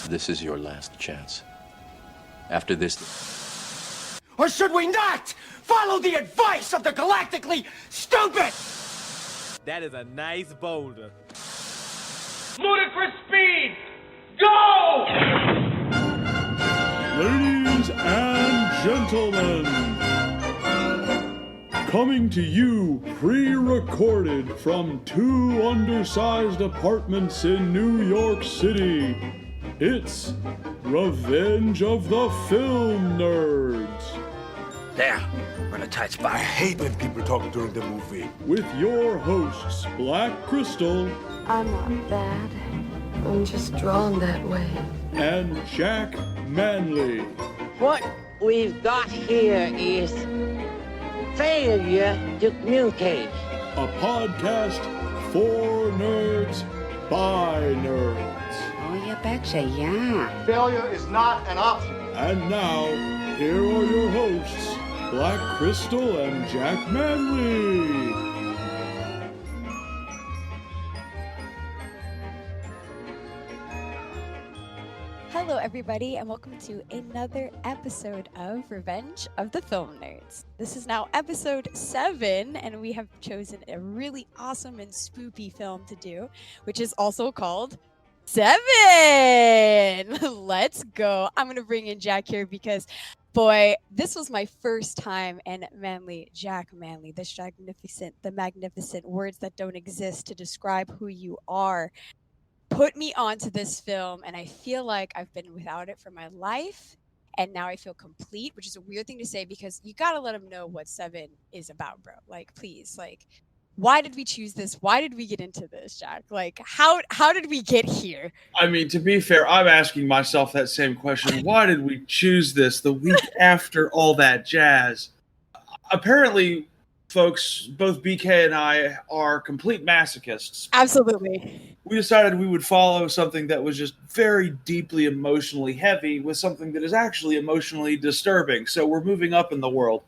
This is your last chance. After this... Or should we not follow the advice of the galactically stupid? That is a nice boulder. Ludicrous speed! Go! Ladies and gentlemen, coming to you pre-recorded from two undersized apartments in New York City, it's Revenge of the Film Nerds. There, we're in a tight spot. I hate when people talk during the movie. With your hosts, Black Crystal. I'm not bad. I'm just drawn that way. And Jack Manley. What we've got here is failure to communicate. A podcast for nerds by nerds. Oh, you betcha, yeah. Failure is not an option. And now, here are your hosts, Black Crystal and Jack Manley. Hello, everybody, and welcome to another episode of Revenge of the Film Nerds. This is now episode 7, and we have chosen a really awesome and spoopy film to do, which is also called Se7en. Let's go. I'm going to bring in Jack here because, boy, this was my first time, and Manley, Jack Manley, the magnificent words that don't exist to describe who you are, put me onto this film, and I feel like I've been without it for my life, and now I feel complete, which is a weird thing to say because you gotta let them know what Se7en is about, bro. Like, please, like, why did we choose this? Why did we get into this, Jack? Like, how did we get here? I mean, to be fair, I'm asking myself that same question. Why did we choose this the week after all that jazz? Apparently, folks, both BK and I are complete masochists. Absolutely. We decided we would follow something that was just very deeply emotionally heavy with something that is actually emotionally disturbing. So we're moving up in the world.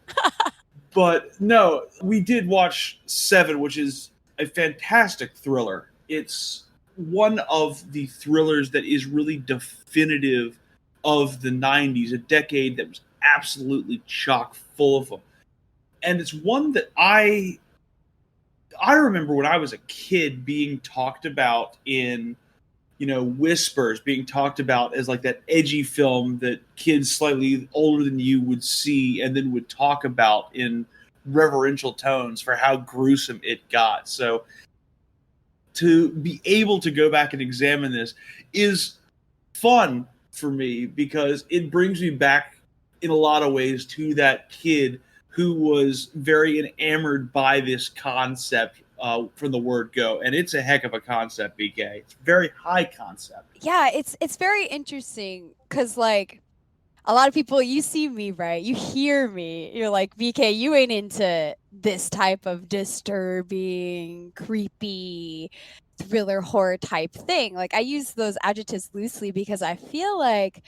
But no, we did watch Se7en, which is a fantastic thriller. It's one of the thrillers that is really definitive of the 90s, a decade that was absolutely chock full of them. And it's one that I remember when I was a kid being talked about in, whispers, being talked about as like that edgy film that kids slightly older than you would see and then would talk about in reverential tones for how gruesome it got. So to be able to go back and examine this is fun for me because it brings me back in a lot of ways to that kid who was very enamored by this concept from the word go. And it's a heck of a concept, BK. It's very high concept. Yeah, it's very interesting because, like, a lot of people, you see me, right? You hear me. You're like, BK, you ain't into this type of disturbing, creepy, thriller, horror type thing. Like, I use those adjectives loosely because I feel like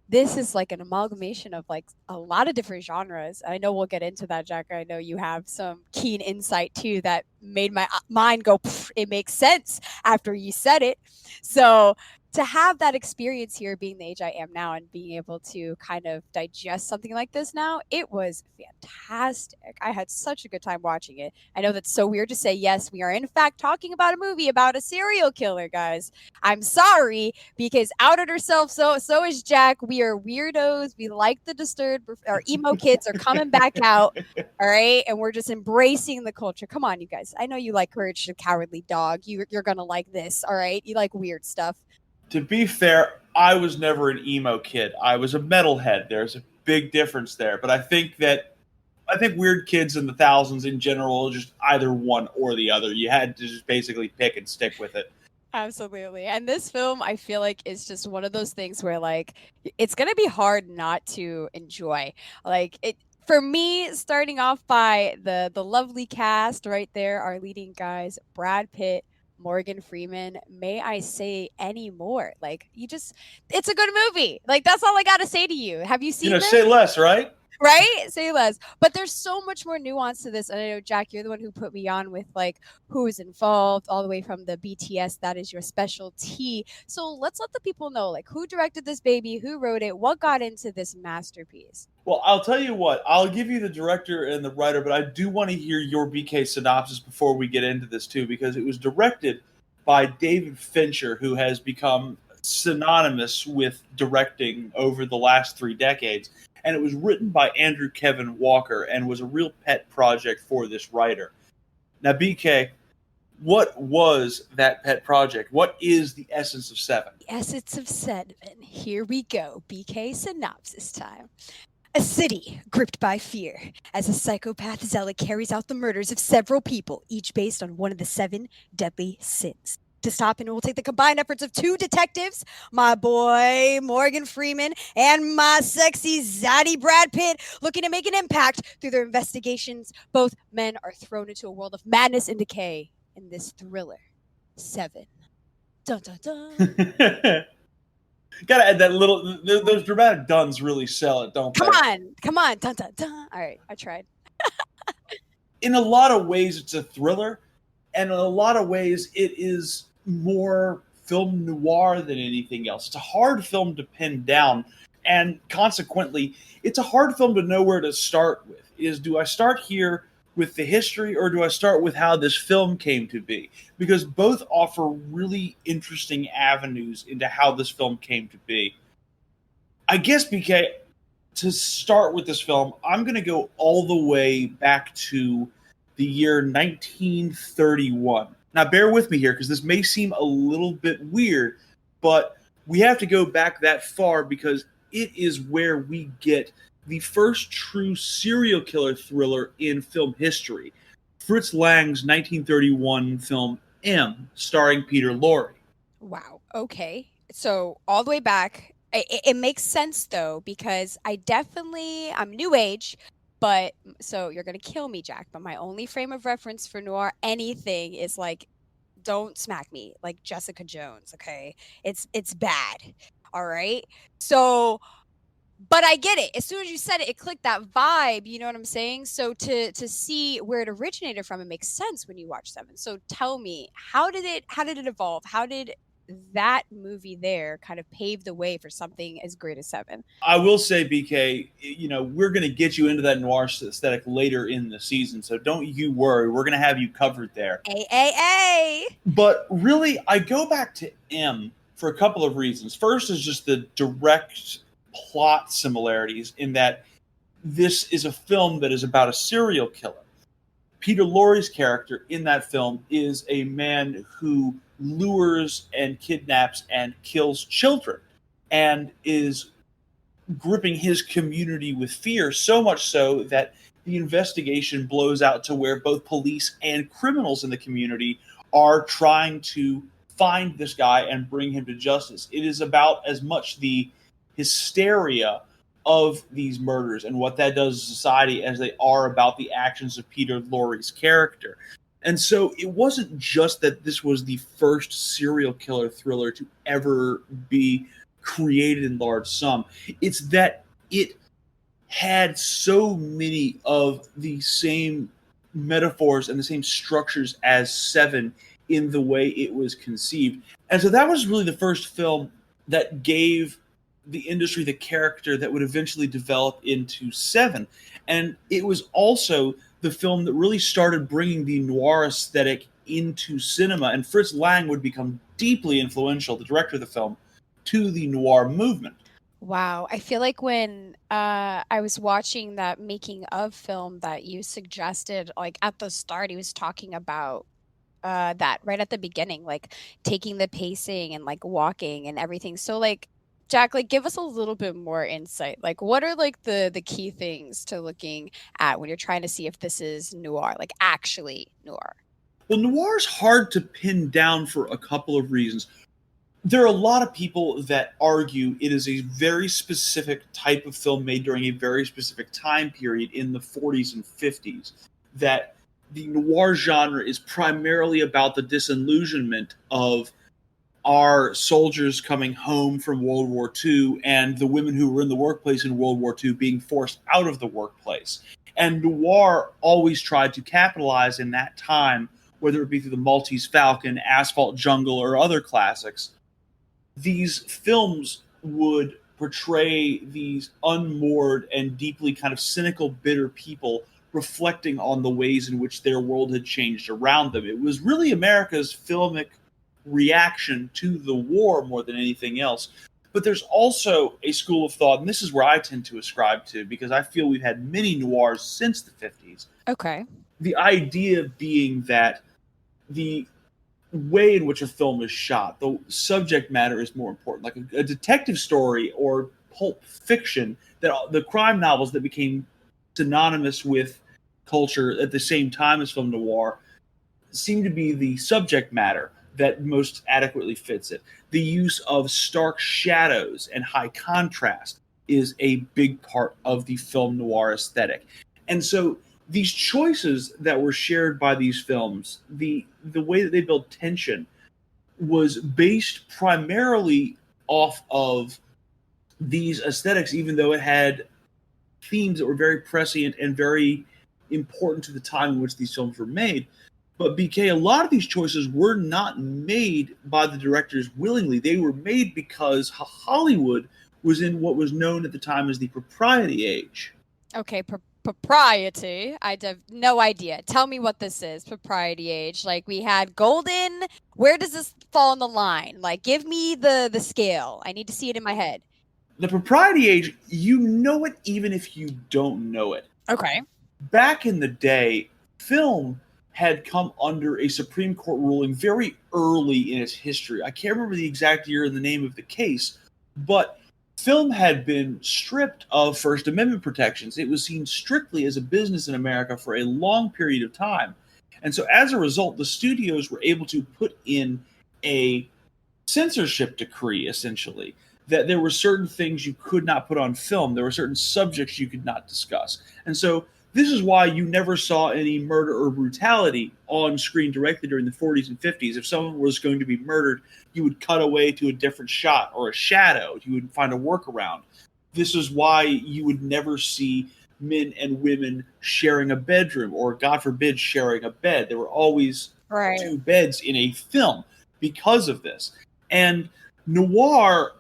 this is like an amalgamation of like a lot of different genres. I know we'll get into that, Jack. I know you have some keen insight too that made my mind go, it makes sense after you said it. So to have that experience here, being the age I am now and being able to kind of digest something like this now, it was fantastic. I had such a good time watching it. I know that's so weird to say. Yes, we are in fact talking about a movie about a serial killer, guys. I'm sorry, because out at herself, so is Jack. We are weirdos. We like the disturbed. Our emo kids are coming back out, all right? And we're just embracing the culture. Come on, you guys. I know you like Courage the Cowardly Dog. You're going to like this, all right? You like weird stuff. To be fair, I was never an emo kid. I was a metalhead. There's a big difference there. But I think weird kids in the thousands in general, just either one or the other. You had to just basically pick and stick with it. Absolutely. And this film, I feel like, is just one of those things where, like, it's going to be hard not to enjoy. Like, it, for me, starting off by the lovely cast right there, our leading guys, Brad Pitt, Morgan Freeman, may I say any more? Like, it's a good movie. Like, that's all I got to say to you. Have you seen this? Say less, right? Right? Say less. But there's so much more nuance to this. And I know, Jack, you're the one who put me on with like who is involved, all the way from the BTS, that is your specialty. So let's let the people know, like, who directed this baby, who wrote it, what got into this masterpiece. Well, I'll tell you what, I'll give you the director and the writer, but I do want to hear your BK synopsis before we get into this too, because it was directed by David Fincher, who has become synonymous with directing over the last 3 decades. And it was written by Andrew Kevin Walker and was a real pet project for this writer. Now, BK, what was that pet project? What is the essence of Seven? The essence of Seven. Here we go. BK synopsis time. A city gripped by fear as a psychopath zealot carries out the murders of several people, each based on one of the 7 deadly sins. To stop him, it will take the combined efforts of 2 detectives, my boy Morgan Freeman and my sexy zaddy Brad Pitt, looking to make an impact through their investigations. Both men are thrown into a world of madness and decay in this thriller, Seven. Dun dun dun. Gotta add that little, those dramatic duns really sell it, don't they? Come on, dun dun dun. All right, I tried. In a lot of ways, it's a thriller, and in a lot of ways, it is more film noir than anything else. It's a hard film to pin down, and consequently, it's a hard film to know where to start with. Do I start here with the history, or do I start with how this film came to be? Because both offer really interesting avenues into how this film came to be. I guess, BK, to start with this film, I'm going to go all the way back to the year 1931. Now, bear with me here, because this may seem a little bit weird, but we have to go back that far because it is where we get the first true serial killer thriller in film history. Fritz Lang's 1931 film M, starring Peter Lorre. Wow. Okay. So all the way back, it makes sense though, because I'm new age, but so you're going to kill me, Jack, but my only frame of reference for noir anything is like, don't smack me like Jessica Jones. Okay. It's bad. All right. So, but I get it. As soon as you said it, it clicked that vibe. You know what I'm saying? So to see where it originated from, it makes sense when you watch Seven. So tell me, how did it evolve? How did that movie there kind of pave the way for something as great as Seven? I will say, BK, we're going to get you into that noir aesthetic later in the season, so don't you worry. We're going to have you covered there. A. But really, I go back to M for a couple of reasons. First is just the direct plot similarities in that this is a film that is about a serial killer. Peter Lorre's character in that film is a man who lures and kidnaps and kills children and is gripping his community with fear, so much so that the investigation blows out to where both police and criminals in the community are trying to find this guy and bring him to justice. It is about as much the hysteria of these murders and what that does to society as they are about the actions of Peter Lorre's character. And so it wasn't just that this was the first serial killer thriller to ever be created in large sum. It's that it had so many of the same metaphors and the same structures as Seven in the way it was conceived. And so that was really the first film that gave the industry the character that would eventually develop into Seven. And it was also the film that really started bringing the noir aesthetic into cinema. And Fritz Lang would become deeply influential, the director of the film, to the noir movement. Wow. I feel like when I was watching that making of film that you suggested, like at the start, he was talking about that right at the beginning, like taking the pacing and like walking and everything. So like, Jack, like give us a little bit more insight. Like what are like the key things to looking at when you're trying to see if this is noir, like actually noir? Well, noir is hard to pin down for a couple of reasons. There are a lot of people that argue it is a very specific type of film made during a very specific time period in the 40s and 50s, that the noir genre is primarily about the disillusionment of our soldiers coming home from World War II and the women who were in the workplace in World War II being forced out of the workplace. And noir always tried to capitalize in that time, whether it be through the Maltese Falcon, Asphalt Jungle, or other classics. These films would portray these unmoored and deeply kind of cynical, bitter people reflecting on the ways in which their world had changed around them. It was really America's filmic reaction to the war more than anything else. But there's also a school of thought, and this is where I tend to ascribe to, because I feel we've had many noirs since the 50s. Okay. The idea being that the way in which a film is shot, the subject matter is more important. Like a detective story or pulp fiction, that the crime novels that became synonymous with culture at the same time as film noir seem to be the subject matter that most adequately fits it. The use of stark shadows and high contrast is a big part of the film noir aesthetic. And so these choices that were shared by these films, the way that they build tension was based primarily off of these aesthetics, even though it had themes that were very prescient and very important to the time in which these films were made. But BK, a lot of these choices were not made by the directors willingly. They were made because Hollywood was in what was known at the time as the propriety age. Okay, propriety. I have no idea. Tell me what this is. Propriety age. Like we had golden. Where does this fall on the line? Like give me the scale. I need to see it in my head. The propriety age, you know it even if you don't know it. Okay. Back in the day, film had come under a Supreme Court ruling very early in its history. I can't remember the exact year and the name of the case, but film had been stripped of First Amendment protections. It was seen strictly as a business in America for a long period of time. And so as a result, the studios were able to put in a censorship decree, essentially, that there were certain things you could not put on film. There were certain subjects you could not discuss. And so this is why you never saw any murder or brutality on screen directly during the 40s and 50s. If someone was going to be murdered, you would cut away to a different shot or a shadow. You would find a workaround. This is why you would never see men and women sharing a bedroom or, God forbid, sharing a bed. There were always two beds in a film because of this. And noir,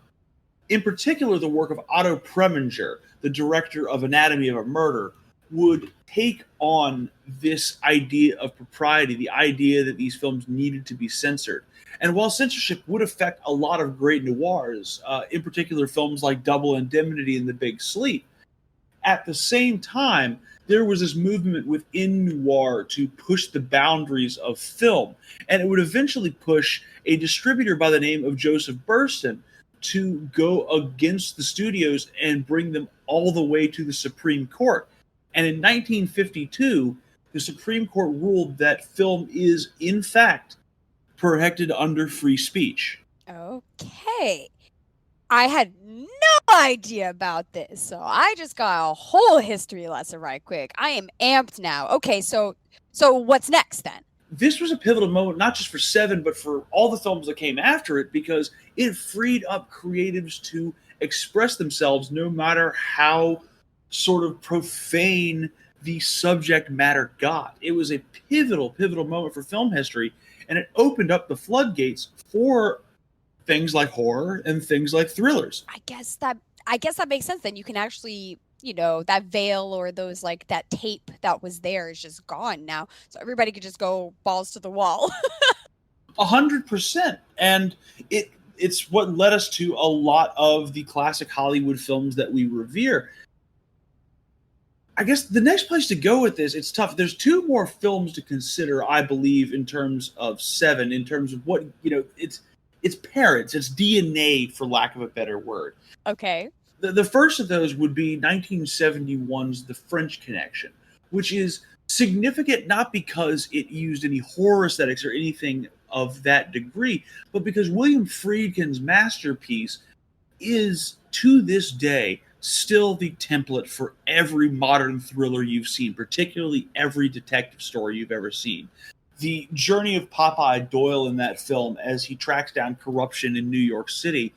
in particular the work of Otto Preminger, the director of Anatomy of a Murder, would take on this idea of propriety, the idea that these films needed to be censored. And while censorship would affect a lot of great noirs, in particular films like Double Indemnity and The Big Sleep, at the same time, there was this movement within noir to push the boundaries of film. And it would eventually push a distributor by the name of Joseph Burston to go against the studios and bring them all the way to the Supreme Court. And in 1952, the Supreme Court ruled that film is, in fact, protected under free speech. Okay. I had no idea about this, so I just got a whole history lesson right quick. I am amped now. Okay, so what's next then? This was a pivotal moment, not just for Se7en, but for all the films that came after it, because it freed up creatives to express themselves no matter how sort of profane the subject matter got. It was a pivotal moment for film history, and it opened up the floodgates for things like horror and things like thrillers. I guess that makes sense. Then you can actually, that veil or those like that tape that was there is just gone now, so everybody could just go balls to the wall. 100%, and it's what led us to a lot of the classic Hollywood films that we revere. I guess the next place to go with this, it's tough. There's two more films to consider, I believe, in terms of Se7en, in terms of what, its parents, its DNA, for lack of a better word. Okay. The first of those would be 1971's The French Connection, which is significant not because it used any horror aesthetics or anything of that degree, but because William Friedkin's masterpiece is, to this day, still the template for every modern thriller you've seen, particularly every detective story you've ever seen. the journey of Popeye Doyle in that film as he tracks down corruption in New York City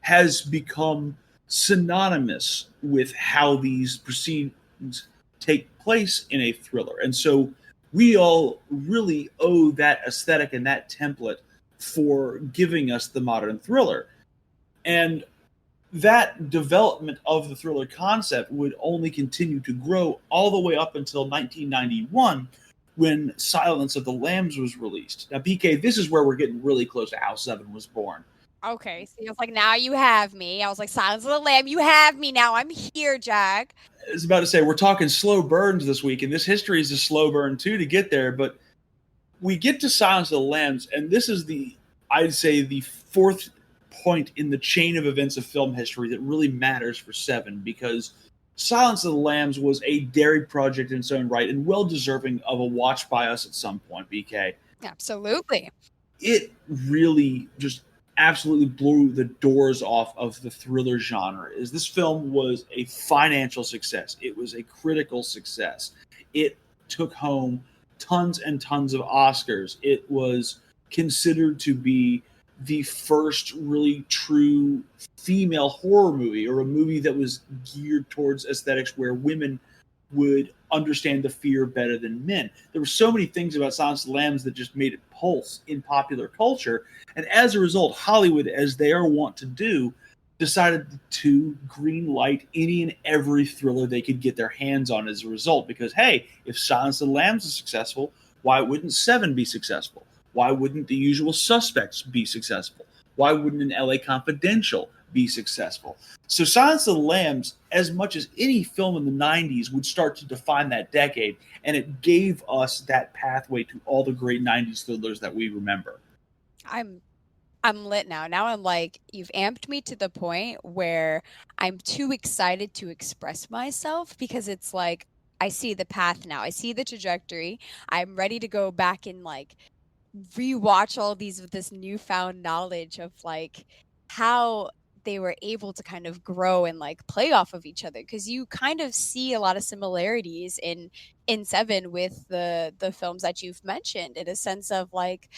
has become synonymous with how these proceedings take place in a thriller. And so we all really owe that aesthetic and that template for giving us the modern thriller. And that development of the thriller concept would only continue to grow all the way up until 1991 when Silence of the Lambs was released. Now, BK, this is where we're getting really close to how Seven was born. Okay, so I was like, now you have me. I was like, Silence of the Lamb, you have me now. I'm here, Jack. I was about to say, we're talking slow burns this week, and this history is a slow burn too to get there, but we get to Silence of the Lambs, and this is I'd say the fourth point in the chain of events of film history that really matters for Seven, because Silence of the Lambs was a dairy project in its own right and well deserving of a watch by us at some point, BK. Absolutely. It really just absolutely blew the doors off of the thriller genre. This film was a financial success. It was a critical success. It took home tons and tons of Oscars. It was considered to be the first really true female horror movie, or a movie that was geared towards aesthetics where women would understand the fear better than men. There were so many things about Silence of the Lambs that just made it pulse in popular culture. And as a result, Hollywood, as they are wont to do, decided to green light any and every thriller they could get their hands on as a result. Because, hey, if Silence of the Lambs is successful, why wouldn't Seven be successful? Why wouldn't The Usual Suspects be successful? Why wouldn't an LA Confidential be successful? So Silence of the Lambs, as much as any film in the 90s, would start to define that decade, and it gave us that pathway to all the great 90s thrillers that we remember. I'm lit now. Now I'm like, you've amped me to the point where I'm too excited to express myself, because it's like, I see the path now. I see the trajectory. I'm ready to go back and like rewatch all these with this newfound knowledge of like how they were able to kind of grow and like play off of each other, because you kind of see a lot of similarities in Seven with the films that you've mentioned, in a sense of like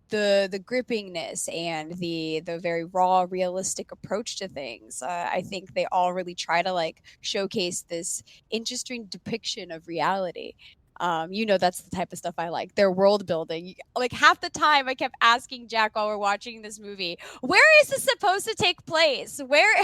the grippingness and the very raw, realistic approach to things. I think they all really try to like showcase this interesting depiction of reality. That's the type of stuff I like. Their world building. Like half the time I kept asking Jack while we're watching this movie, where is this supposed to take place? Where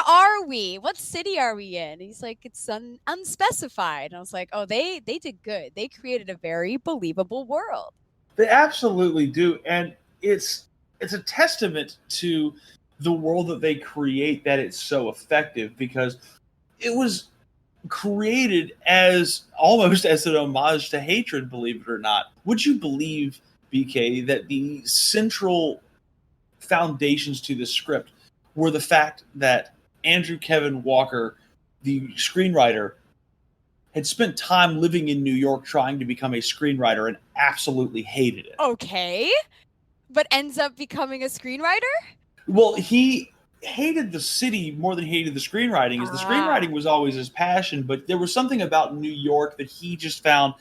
are we? What city are we in? And he's like, it's unspecified. And I was like, oh, they did good. They created a very believable world. They absolutely do. And it's a testament to the world that they create that it's so effective, because it was created as almost as an homage to hatred, believe it or not. Would you believe, BK, that the central foundations to this script were the fact that Andrew Kevin Walker, the screenwriter, had spent time living in New York trying to become a screenwriter and absolutely hated it? Okay, but ends up becoming a screenwriter? Well, he hated the city more than he hated the screenwriting, as the screenwriting was always his passion, but there was something about New York that he just found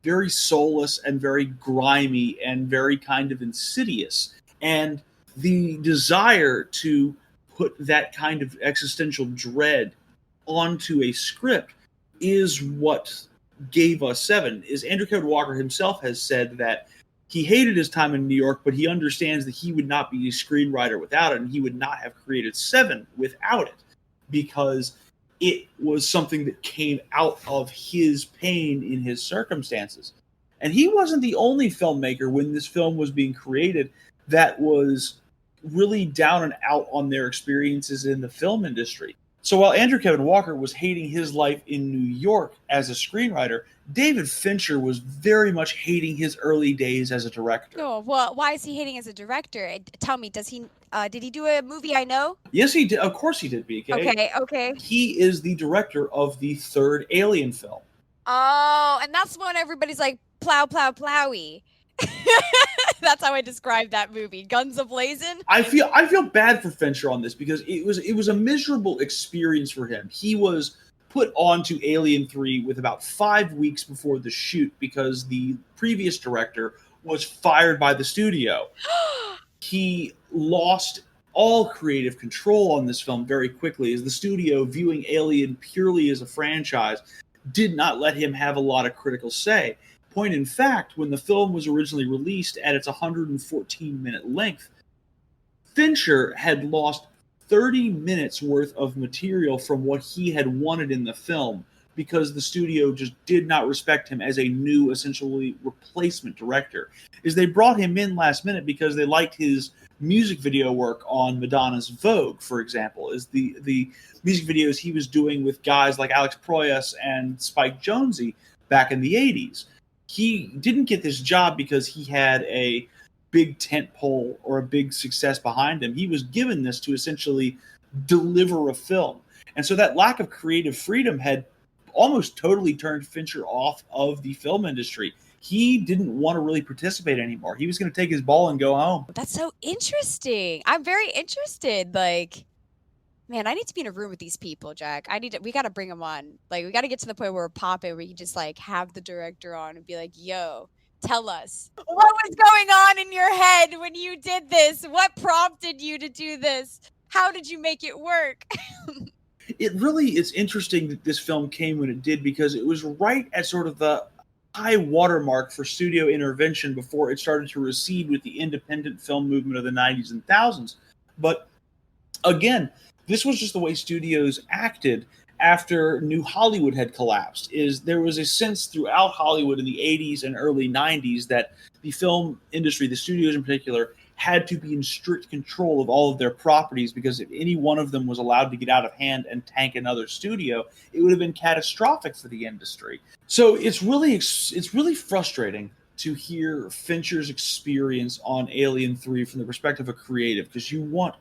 very soulless and very grimy and very kind of insidious. And the desire to put that kind of existential dread onto a script is what gave us Seven. Is Andrew Kevin Walker himself has said that he hated his time in New York, but he understands that he would not be a screenwriter without it, and he would not have created Seven without it, because it was something that came out of his pain in his circumstances. And he wasn't the only filmmaker when this film was being created that was really down and out on their experiences in the film industry. So while Andrew Kevin Walker was hating his life in New York as a screenwriter, David Fincher was very much hating his early days as a director. Oh, well, why is he hating as a director? Tell me, did he do a movie I know? Yes, he did. Of course he did, BK. Okay. He is the director of the third Alien film. Oh, and that's when everybody's like, plow, plow, plowy. That's how I describe that movie. Guns a-blazing. I feel bad for Fincher on this, because it was a miserable experience for him. He was put onto Alien 3 with about 5 weeks before the shoot because the previous director was fired by the studio. He lost all creative control on this film very quickly, as the studio, viewing Alien purely as a franchise, did not let him have a lot of critical say. Point in fact, when the film was originally released at its 114-minute length, Fincher had lost 30 minutes worth of material from what he had wanted in the film because the studio just did not respect him as a new, essentially replacement director. Is they brought him in last minute because they liked his music video work on Madonna's Vogue, for example, is the music videos he was doing with guys like Alex Proyas and Spike Jonze back in the 80s. He didn't get this job because he had a big tent pole or a big success behind him. He was given this to essentially deliver a film. And so that lack of creative freedom had almost totally turned Fincher off of the film industry. He didn't want to really participate anymore. He was going to take his ball and go home. That's so interesting. I'm very interested. Like, man, I need to be in a room with these people, Jack. We got to bring them on. Like, we got to get to the point where we're popping, where you just like have the director on and be like, yo, tell us what was going on in your head when you did this? What prompted you to do this? How did you make it work? It really is interesting that this film came when it did, because it was right at sort of the high watermark for studio intervention before it started to recede with the independent film movement of the 90s and thousands. But again, this was just the way studios acted after New Hollywood had collapsed. Is there was a sense throughout Hollywood in the 80s and early 90s that the film industry, the studios in particular, had to be in strict control of all of their properties, because if any one of them was allowed to get out of hand and tank another studio, it would have been catastrophic for the industry. So it's really frustrating to hear Fincher's experience on Alien 3 from the perspective of creative, because you want,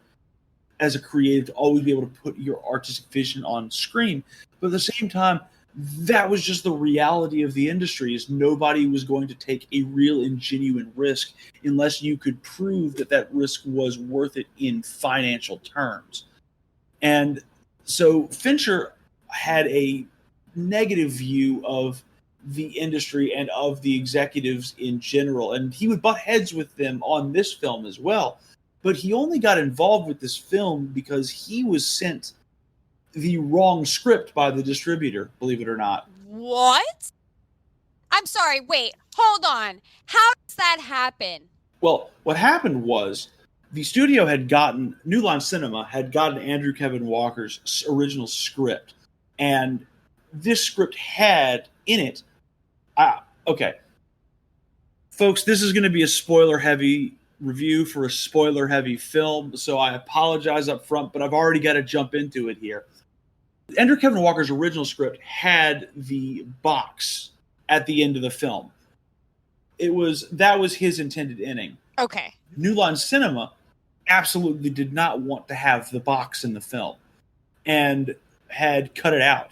as a creative, to always be able to put your artistic vision on screen. But at the same time, that was just the reality of the industry, is nobody was going to take a real and genuine risk unless you could prove that that risk was worth it in financial terms. And so Fincher had a negative view of the industry and of the executives in general, and he would butt heads with them on this film as well. But he only got involved with this film because he was sent the wrong script by the distributor, believe it or not. What? I'm sorry, wait, hold on. How does that happen? Well, what happened was the studio had gotten, New Line Cinema had gotten Andrew Kevin Walker's original script. And this script had in it, okay. Folks, this is going to be a spoiler-heavy review for a spoiler-heavy film, so I apologize up front, but I've already got to jump into it here. Andrew Kevin Walker's original script had the box at the end of the film. That was his intended ending. Okay. New Line Cinema absolutely did not want to have the box in the film and had cut it out.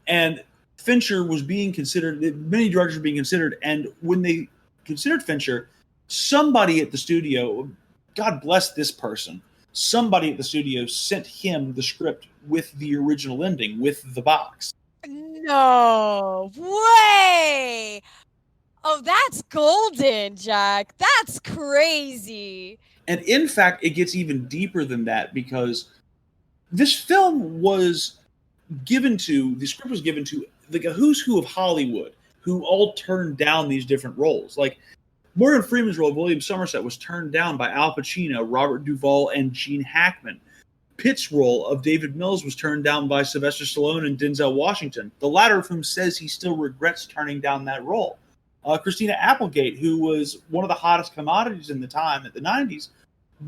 And Fincher was being considered, many directors were being considered, and when they considered Fincher, somebody at the studio, God bless this person, somebody at the studio sent him the script with the original ending, with the box. No way! Oh, that's golden, Jack. That's crazy. And in fact, it gets even deeper than that, because this film was given to, the script was given to like a who's who of Hollywood, who all turned down these different roles. Like Morgan Freeman's role of William Somerset was turned down by Al Pacino, Robert Duvall, and Gene Hackman. Pitt's role of David Mills was turned down by Sylvester Stallone and Denzel Washington, the latter of whom says he still regrets turning down that role. Christina Applegate, who was one of the hottest commodities in the time at the 90s,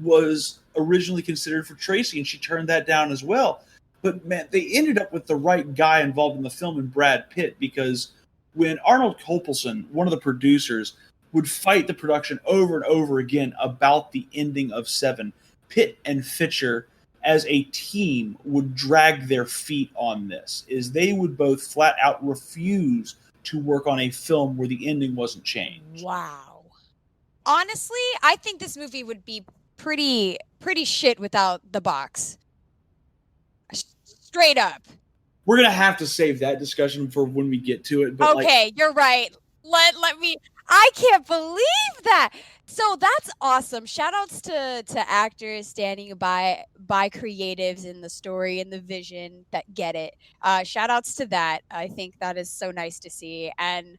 was originally considered for Tracy, and she turned that down as well. But man, they ended up with the right guy involved in the film in Brad Pitt, because when Arnold Kopelson, one of the producers, would fight the production over and over again about the ending of Seven, Pitt and Fincher as a team would drag their feet on this, is they would both flat out refuse to work on a film where the ending wasn't changed. Wow. Honestly, I think this movie would be pretty shit without the box. Straight up. we're gonna have to save that discussion for when we get to it. But Okay, you're right. Let me. I can't believe that. So that's awesome. Shout outs to actors standing by creatives in the story and the vision that get it. Shout outs to that. I think that is so nice to see. And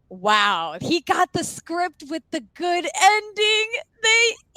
wow, he got the script with the good ending.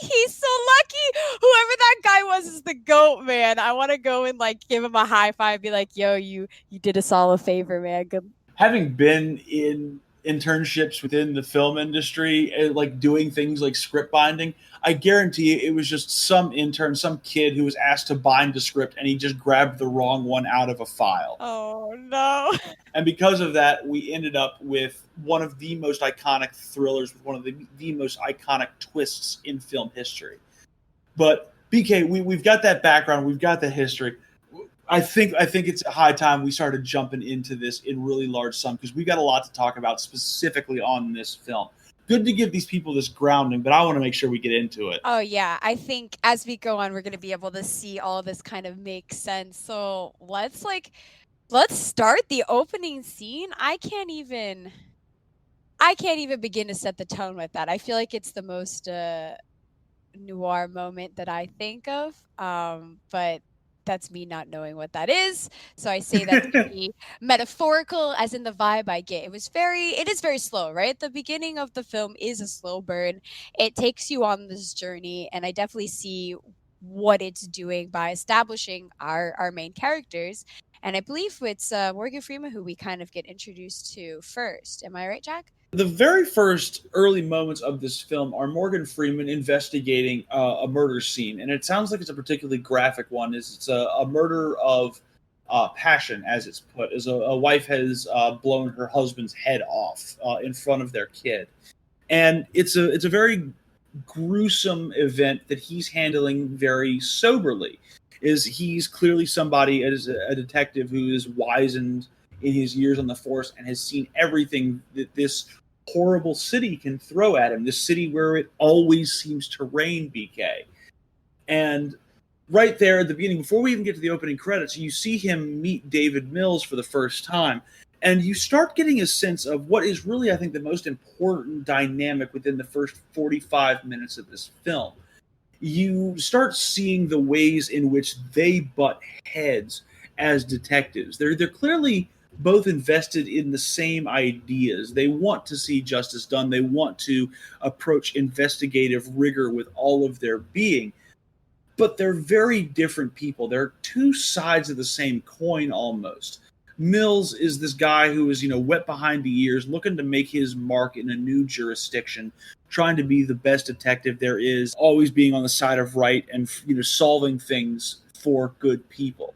He's so lucky. Whoever that guy was is the GOAT, man. I want to go and like give him a high five, be like, yo, you did us all a favor, man. Good. Having been in internships within the film industry, like doing things like script binding, I guarantee you it was just some intern, some kid who was asked to bind a script and he just grabbed the wrong one out of a file. Oh no. And because of that, we ended up with one of the most iconic thrillers, with one of the most iconic twists in film history. But BK, we've got that background, we've got the history. I think it's a high time we started jumping into this in really large sum, because we've got a lot to talk about specifically on this film. Good to give these people this grounding, but I want to make sure we get into it. Oh yeah, I think as we go on, we're going to be able to see all of this kind of make sense. So let's start the opening scene. I can't even begin to set the tone with that. I feel like it's the most noir moment that I think of. But that's me not knowing what that is. So I say that to be metaphorical, as in the vibe I get. It is very slow, right? The beginning of the film is a slow burn. It takes you on this journey, and I definitely see what it's doing by establishing our main characters. And I believe it's Morgan Freeman who we kind of get introduced to first. Am I right, Jack? The very first early moments of this film are Morgan Freeman investigating a murder scene, and it sounds like it's a particularly graphic one. It's a murder of passion, as it's put, as a wife has blown her husband's head off in front of their kid, and it's a very gruesome event that he's handling very soberly. He's clearly somebody as a detective who is wizened in his years on the force and has seen everything that this horrible city can throw at him, this city where it always seems to rain, BK. And right there at the beginning, before we even get to the opening credits, you see him meet David Mills for the first time, and you start getting a sense of what is really, I think, the most important dynamic within the first 45 minutes of this film. You start seeing the ways in which they butt heads as detectives. They're clearly both invested in the same ideas. They want to see justice done. They want to approach investigative rigor with all of their being. But they're very different people. They're two sides of the same coin almost. Mills is this guy who is, wet behind the ears, looking to make his mark in a new jurisdiction, trying to be the best detective there is, always being on the side of right and, solving things for good people.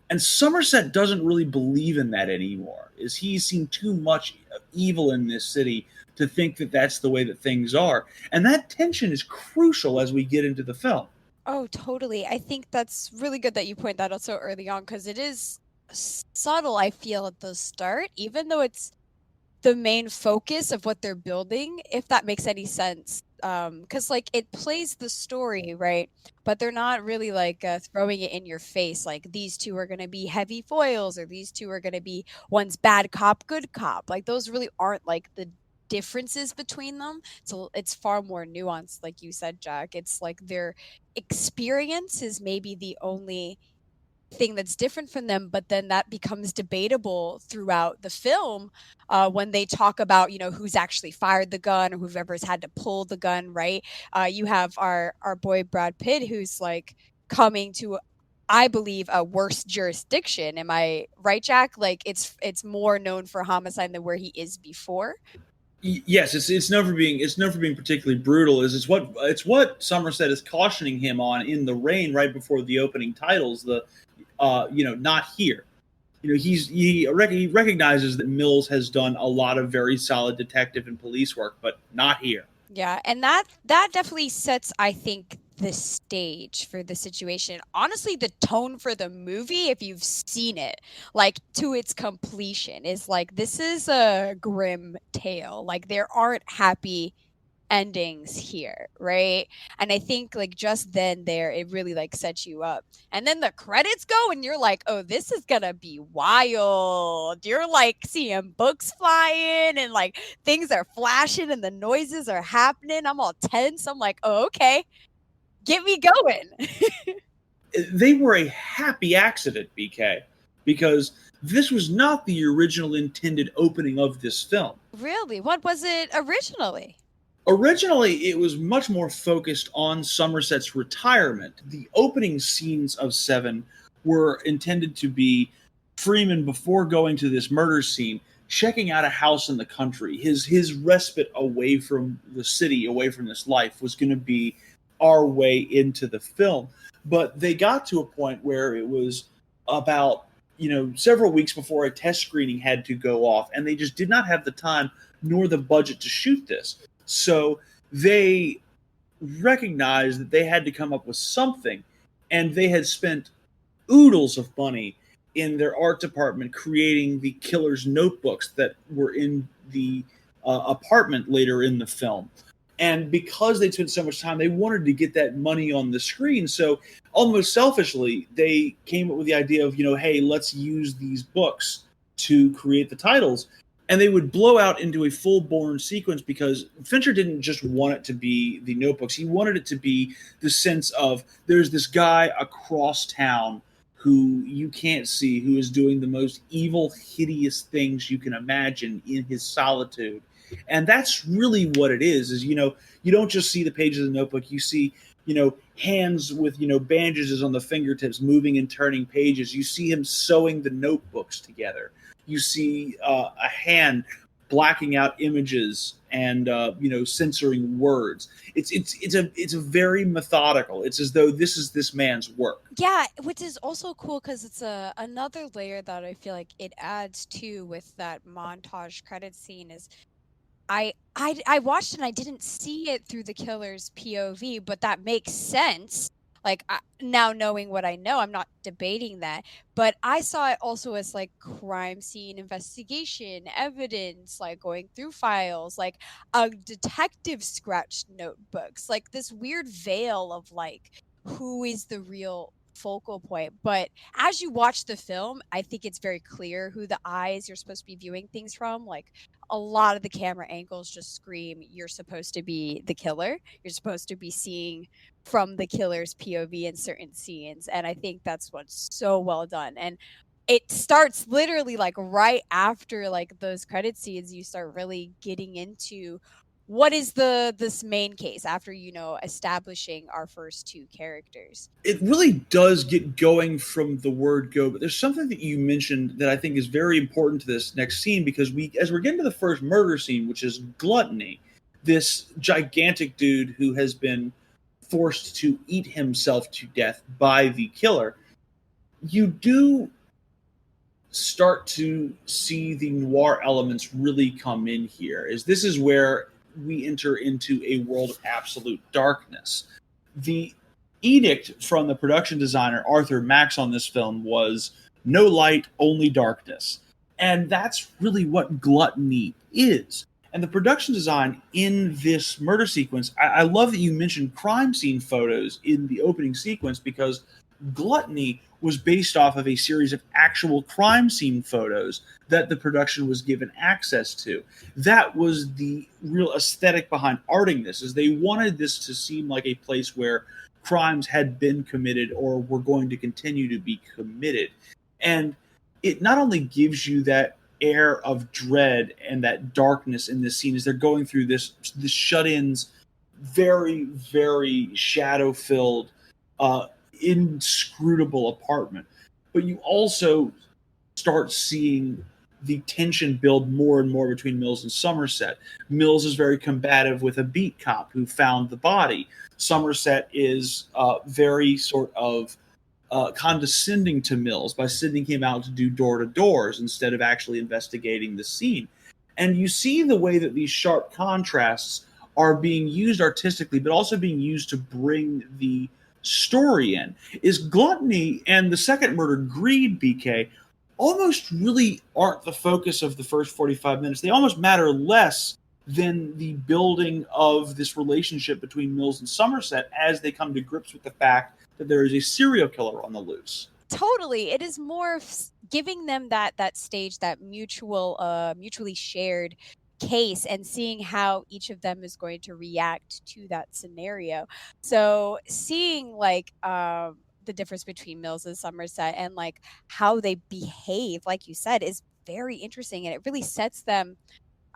And Somerset doesn't really believe in that anymore. He's seen too much evil in this city to think that that's the way that things are. And that tension is crucial as we get into the film. Oh, totally. I think that's really good that you point that out so early on, because it is subtle, I feel, at the start, even though it's the main focus of what they're building, if that makes any sense. Because it plays the story, right? But they're not really throwing it in your face, like these two are going to be heavy foils, or these two are going to be one's bad cop, good cop. Those really aren't the differences between them. So it's far more nuanced, like you said, Jack. It's their experience is maybe the only thing that's different from them, but then that becomes debatable throughout the film when they talk about who's actually fired the gun, or whoever's had to pull the gun, right? You have our boy Brad Pitt, who's coming to, I believe, a worse jurisdiction. Am I right, Jack? It's more known for homicide than where he is before. Yes, it's known for being particularly brutal. It's what Somerset is cautioning him on in the rain right before the opening titles. Not here. He recognizes that Mills has done a lot of very solid detective and police work, but not here. Yeah, and that definitely sets, I think, the stage for the situation. Honestly, the tone for the movie, if you've seen it, to its completion, is this is a grim tale. There aren't happy endings here, right? And I think like just then there it really like sets you up. And then the credits go and you're like, oh, this is gonna be wild. You're like seeing books flying and like things are flashing and the noises are happening. I'm all tense. I'm like, oh, okay, get me going. They were a happy accident, BK, because this was not the original intended opening of this film. Really? What was it originally? Originally, it was much more focused on Somerset's retirement. The opening scenes of Seven were intended to be Freeman, before going to this murder scene, checking out a house in the country. His respite away from the city, away from this life, was going to be our way into the film. But they got to a point where it was about, several weeks before a test screening had to go off, and they just did not have the time nor the budget to shoot this. So they recognized that they had to come up with something, and they had spent oodles of money in their art department creating the killer's notebooks that were in the apartment later in the film. And because they'd spent so much time, they wanted to get that money on the screen. So almost selfishly, they came up with the idea of, hey, let's use these books to create the titles. And they would blow out into a full-born sequence because Fincher didn't just want it to be the notebooks. He wanted it to be the sense of there's this guy across town who you can't see, who is doing the most evil, hideous things you can imagine in his solitude. And that's really what it is, you don't just see the pages of the notebook. You see, hands with, bandages on the fingertips moving and turning pages. You see him sewing the notebooks together. You see a hand blacking out images and, censoring words. It's a very methodical. It's as though this is this man's work. Yeah, which is also cool because it's another layer that I feel like it adds to with that montage credit scene is I watched it and I didn't see it through the killer's POV, but that makes sense. Like now knowing what I know, I'm not debating that, but I saw it also as like crime scene investigation, evidence, like going through files, like a detective scratched notebooks, like this weird veil of like who is the real focal point. But as you watch the film, I think it's very clear who the eyes you're supposed to be viewing things from. Like a lot of the camera angles just scream you're supposed to be the killer. You're supposed to be seeing from the killer's POV in certain scenes. And I think that's what's so well done. And it starts literally like right after like those credit scenes, you start really getting into what is this main case after, establishing our first two characters. It really does get going from the word go, but there's something that you mentioned that I think is very important to this next scene, because as we're getting to the first murder scene, which is Gluttony, this gigantic dude who has been forced to eat himself to death by the killer, you do start to see the noir elements really come in here. This is where we enter into a world of absolute darkness. The edict from the production designer Arthur Max on this film was no light, only darkness. And that's really what Gluttony is. And the production design in this murder sequence, I love that you mentioned crime scene photos in the opening sequence, because Gluttony was based off of a series of actual crime scene photos that the production was given access to. That was the real aesthetic behind arting this, is they wanted this to seem like a place where crimes had been committed or were going to continue to be committed. And it not only gives you that air of dread and that darkness in this scene as they're going through this shut-ins, very, very shadow-filled, inscrutable apartment, but you also start seeing the tension build more and more between Mills and Somerset. Mills is very combative with a beat cop who found the body. Somerset is very sort of condescending to Mills by sending him out to do door-to-doors instead of actually investigating the scene. And you see the way that these sharp contrasts are being used artistically, but also being used to bring the story in. Is Gluttony and the second murder, Greed, BK, almost really aren't the focus of the first 45 minutes. They almost matter less than the building of this relationship between Mills and Somerset as they come to grips with the fact that there is a serial killer on the loose. Totally. It is more of giving them that stage, that mutually shared case, and seeing how each of them is going to react to that scenario. So seeing like the difference between Mills and Somerset and like how they behave, like you said, is very interesting, and it really sets them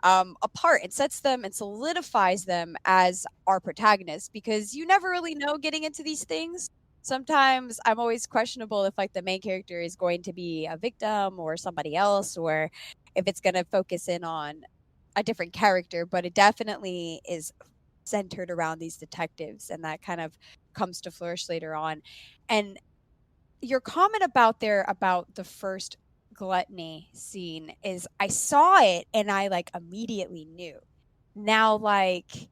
apart. It sets them and solidifies them as our protagonists, because you never really know getting into these things. Sometimes I'm always questionable if like the main character is going to be a victim or somebody else, or if it's going to focus in on a different character, but it definitely is centered around these detectives, and that kind of comes to flourish later on. And your comment about the first gluttony scene is, I saw it and I like immediately knew. Now, like,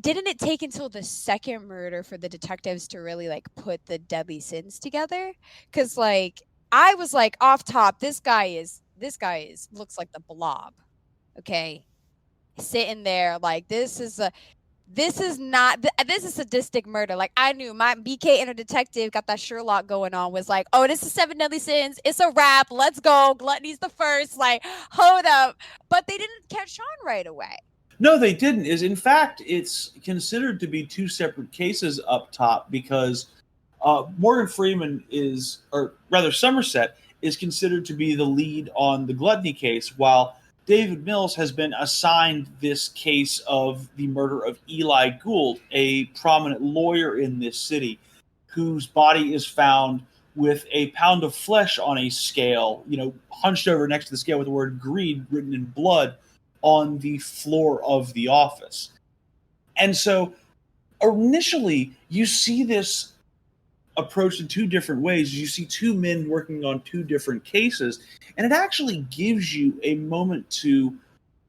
didn't it take until the second murder for the detectives to really like put the deadly sins together? Because like I was like off top, this guy is looks like the Blob. Okay, sitting there like this is sadistic murder. Like I knew my BK inner detective got that Sherlock going on, was like, oh, this is Seven Deadly Sins. It's a wrap. Let's go. Gluttony's the first. Like, hold up. But they didn't catch on right away. No, they didn't. Is in fact, it's considered to be two separate cases up top, because Morgan Freeman is, or rather Somerset, is considered to be the lead on the gluttony case, while David Mills has been assigned this case of the murder of Eli Gould, a prominent lawyer in this city, whose body is found with a pound of flesh on a scale, hunched over next to the scale with the word greed written in blood on the floor of the office. And so initially you see this approached in two different ways. You see two men working on two different cases, and it actually gives you a moment to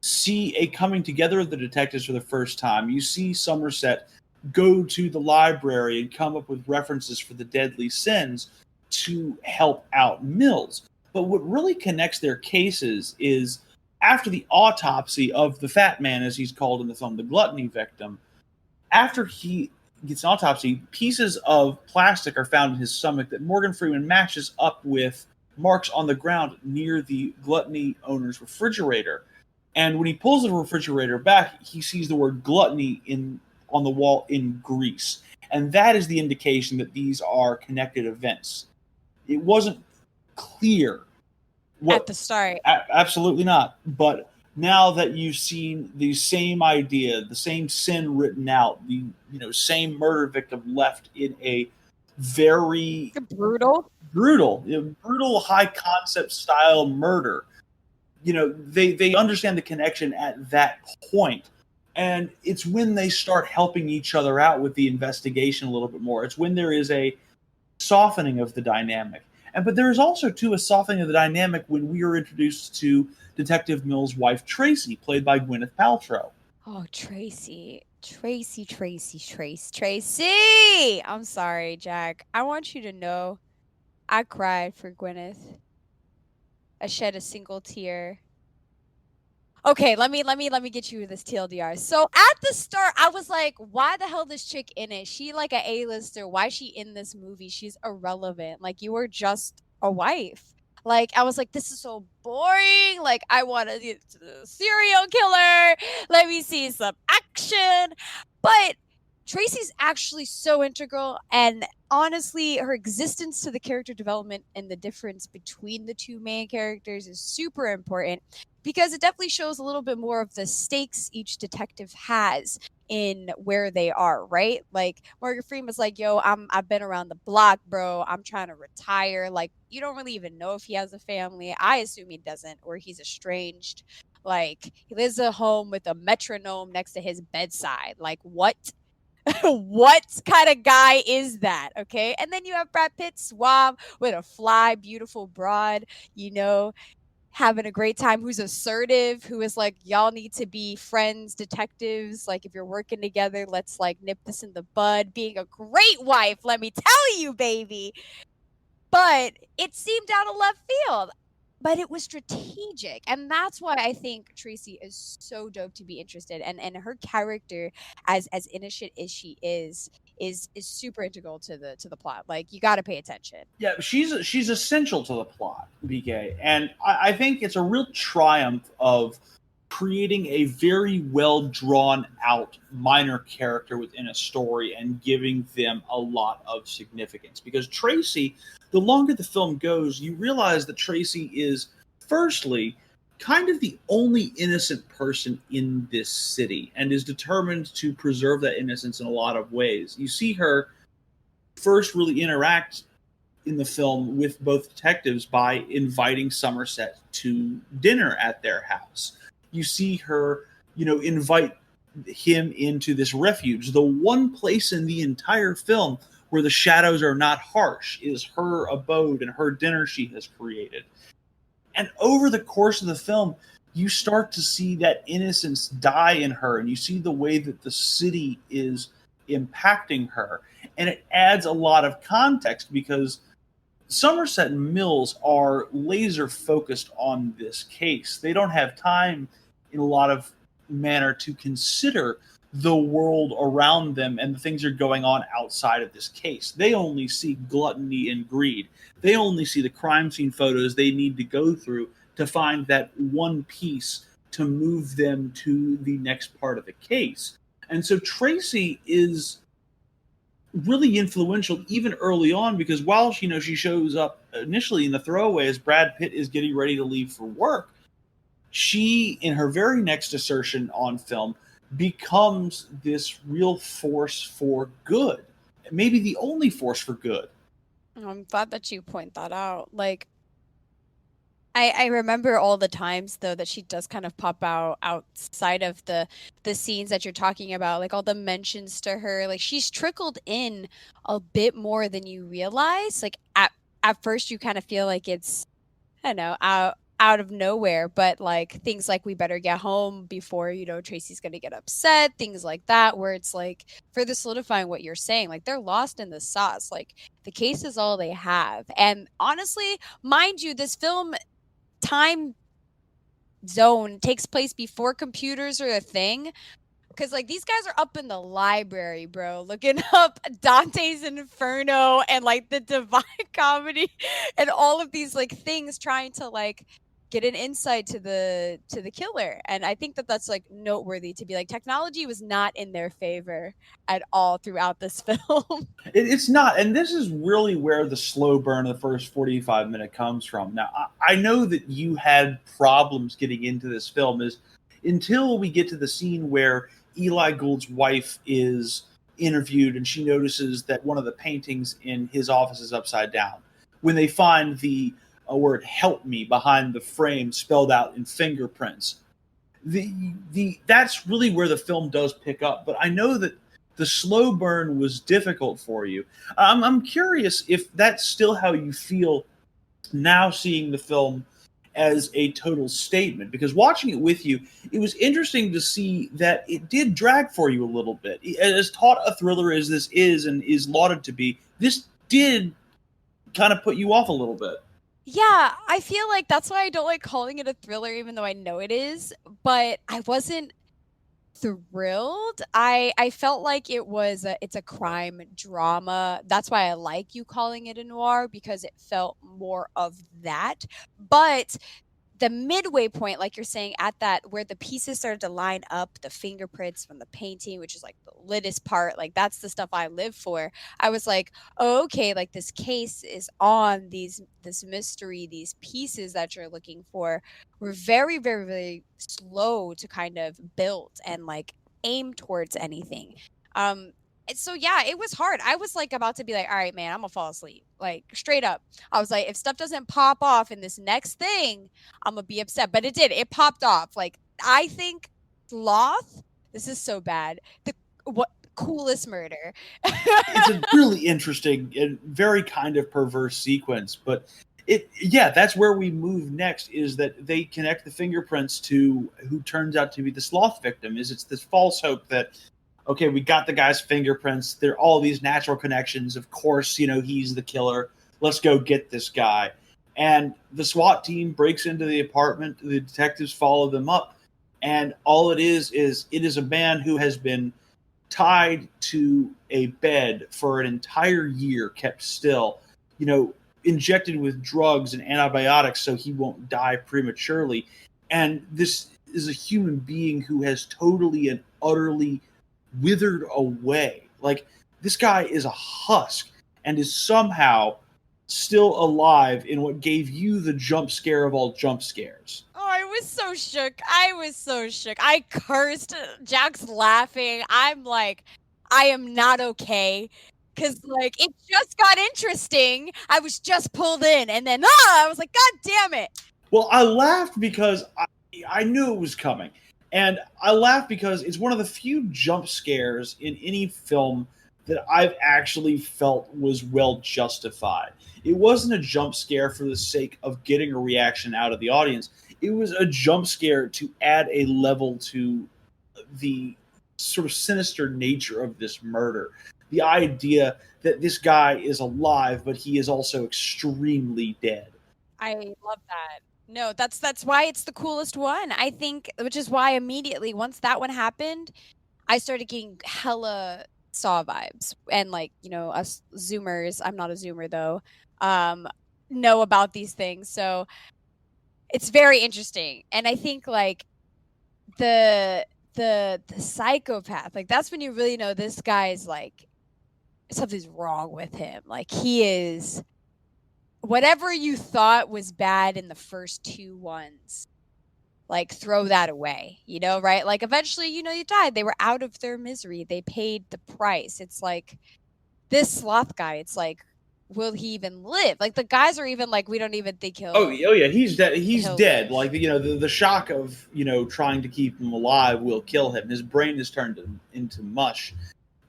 see a coming together of the detectives for the first time. You see Somerset go to the library and come up with references for the deadly sins to help out Mills. But what really connects their cases is, after the autopsy of the fat man, as he's called in the film, the gluttony victim, after he gets an autopsy, pieces of plastic are found in his stomach that Morgan Freeman matches up with marks on the ground near the gluttony owner's refrigerator. And when he pulls the refrigerator back, he sees the word gluttony on the wall in grease. And that is the indication that these are connected events. It wasn't clear At the start. Absolutely not. But now that you've seen the same idea, the same sin written out, the same murder victim left in a very brutal high concept style murder, they understand the connection at that point. And it's when they start helping each other out with the investigation a little bit more. It's when there is a softening of the dynamic. But there is also, too, a softening of the dynamic when we are introduced to Detective Mills' wife, Tracy, played by Gwyneth Paltrow. Oh, Tracy. I'm sorry, Jack. I want you to know I cried for Gwyneth. I shed a single tear. Okay, let me get you this TLDR. So at the start, I was like, why the hell this chick in it? She like a A-lister. Why is she in this movie? She's irrelevant. Like, you were just a wife. Like, I was like, this is so boring. Like, I want to get to the serial killer. Let me see some action. But Tracy's actually so integral, and honestly, her existence to the character development and the difference between the two main characters is super important, because it definitely shows a little bit more of the stakes each detective has in where they are, right? Like, Morgan Freeman's like, yo, I've been around the block, bro. I'm trying to retire. Like, you don't really even know if he has a family. I assume he doesn't, or he's estranged. Like, he lives at home with a metronome next to his bedside. Like, what? What kind of guy is that? Okay. And then you have Brad Pitt, suave, with a fly, beautiful broad, having a great time, who's assertive, who is like, y'all need to be friends, detectives. Like, if you're working together, let's like nip this in the bud. Being a great wife, let me tell you, baby. But it seemed out of left field. but it was strategic, and that's why I think Tracy is so dope to be interested, and her character, as innocent as she is super integral to the plot. Like, you got to pay attention. Yeah, she's essential to the plot, BK, and I think it's a real triumph of creating a very well drawn out minor character within a story and giving them a lot of significance. Because Tracy, the longer the film goes, you realize that Tracy is, firstly, kind of the only innocent person in this city and is determined to preserve that innocence in a lot of ways. You see her first really interact in the film with both detectives by inviting Somerset to dinner at their house. You see her, invite him into this refuge. The one place in the entire film where the shadows are not harsh is her abode and her dinner she has created. And over the course of the film, you start to see that innocence die in her, and you see the way that the city is impacting her. And it adds a lot of context because Somerset and Mills are laser focused on this case. They don't have time in a lot of manner to consider the world around them and the things that are going on outside of this case. They only see gluttony and greed. They only see the crime scene photos they need to go through to find that one piece to move them to the next part of the case. And so Tracy is really influential even early on, because while she shows up initially in the throwaway as Brad Pitt is getting ready to leave for work, she, in her very next assertion on film, becomes this real force for good. Maybe the only force for good. I'm glad that you point that out. Like, I remember all the times though that she does kind of pop out outside of the scenes that you're talking about, like all the mentions to her. Like, she's trickled in a bit more than you realize. Like, at first you kind of feel like it's, I don't know, out of nowhere, but like things like we better get home before Tracy's gonna get upset, things like that, where it's like further solidifying what you're saying. Like, they're lost in the sauce. Like, the case is all they have. And honestly, mind you, this film time zone takes place before computers are a thing, because like these guys are up in the library, bro, looking up Dante's Inferno and like the Divine Comedy and all of these like things, trying to like get an insight to the killer. And I think that that's like noteworthy, to be like, technology was not in their favor at all throughout this film. It's not, and this is really where the slow burn of the first 45 minutes comes from. Now, I know that you had problems getting into this film, is until we get to the scene where Eli Gould's wife is interviewed and she notices that one of the paintings in his office is upside down. When they find the word "help me" behind the frame spelled out in fingerprints, that's really where the film does pick up. But I know that the slow burn was difficult for you. I'm curious if that's still how you feel now, seeing the film as a total statement, because watching it with you, it was interesting to see that it did drag for you a little bit. As taut a thriller as this is and is lauded to be, this did kind of put you off a little bit. Yeah, I feel like that's why I don't like calling it a thriller, even though I know it is. But I wasn't thrilled. I felt like it's a crime drama. That's why I like you calling it a noir, because it felt more of that. But the midway point, like you're saying, at that where the pieces started to line up, the fingerprints from the painting, which is like the littest part, like that's the stuff I live for. I was like, oh, okay, like this case is on this mystery, these pieces that you're looking for were very, very, very slow to kind of build and like aim towards anything. So yeah, it was hard. I was like about to be like, all right, man, I'm gonna fall asleep. Like, straight up. I was like, if stuff doesn't pop off in this next thing, I'm gonna be upset. But it did. It popped off. Like, I think Sloth, this is so bad. What coolest murder. It's a really interesting and very kind of perverse sequence, but that's where we move next, is that they connect the fingerprints to who turns out to be the Sloth victim. It's this false hope that, okay, we got the guy's fingerprints. There are all these natural connections. Of course, he's the killer. Let's go get this guy. And the SWAT team breaks into the apartment. The detectives follow them up. And all it is it is a man who has been tied to a bed for an entire year, kept still, injected with drugs and antibiotics so he won't die prematurely. And this is a human being who has totally and utterly withered away. Like, this guy is a husk and is somehow still alive in what gave you the jump scare of all jump scares. Oh, I was so shook. I cursed. Jack's laughing. I'm like, I am not okay. Because, like, it just got interesting. I was just pulled in. And then, I was like, God damn it. Well, I laughed because I knew it was coming. And I laughed because it's one of the few jump scares in any film that I've actually felt was well justified. It wasn't a jump scare for the sake of getting a reaction out of the audience. It was a jump scare to add a level to the sort of sinister nature of this murder. The idea that this guy is alive, but he is also extremely dead. I love that. No, that's why it's the coolest one. I think, which is why immediately once that one happened, I started getting hella Saw vibes. And, like, us Zoomers, I'm not a Zoomer though, know about these things. So it's very interesting. And I think, like, the psychopath, like, that's when you really know this guy's, like, something's wrong with him. Like, he is whatever you thought was bad in the first two ones, like, throw that away, right? Like, eventually, you died. They were out of their misery. They paid the price. It's like this sloth guy. It's like, will he even live? Like, the guys are even like, we don't even think he'll. Oh yeah, he's dead. He's dead. Live. Like, the shock of trying to keep him alive will kill him. His brain is turned into mush,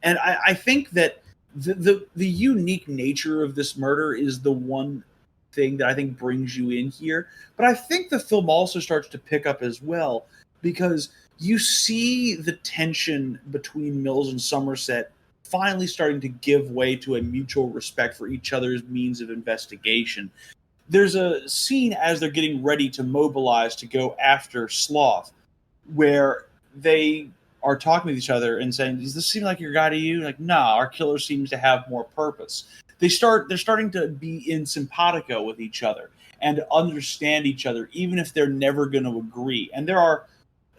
and I think that the unique nature of this murder is the one thing that I think brings you in here. But I think the film also starts to pick up as well, because you see the tension between Mills and Somerset finally starting to give way to a mutual respect for each other's means of investigation. There's a scene as they're getting ready to mobilize to go after Sloth, where they are talking with each other and saying, does this seem like your guy to you? Like, nah, our killer seems to have more purpose. They're starting to be in simpatico with each other and understand each other, even if they're never going to agree. And there are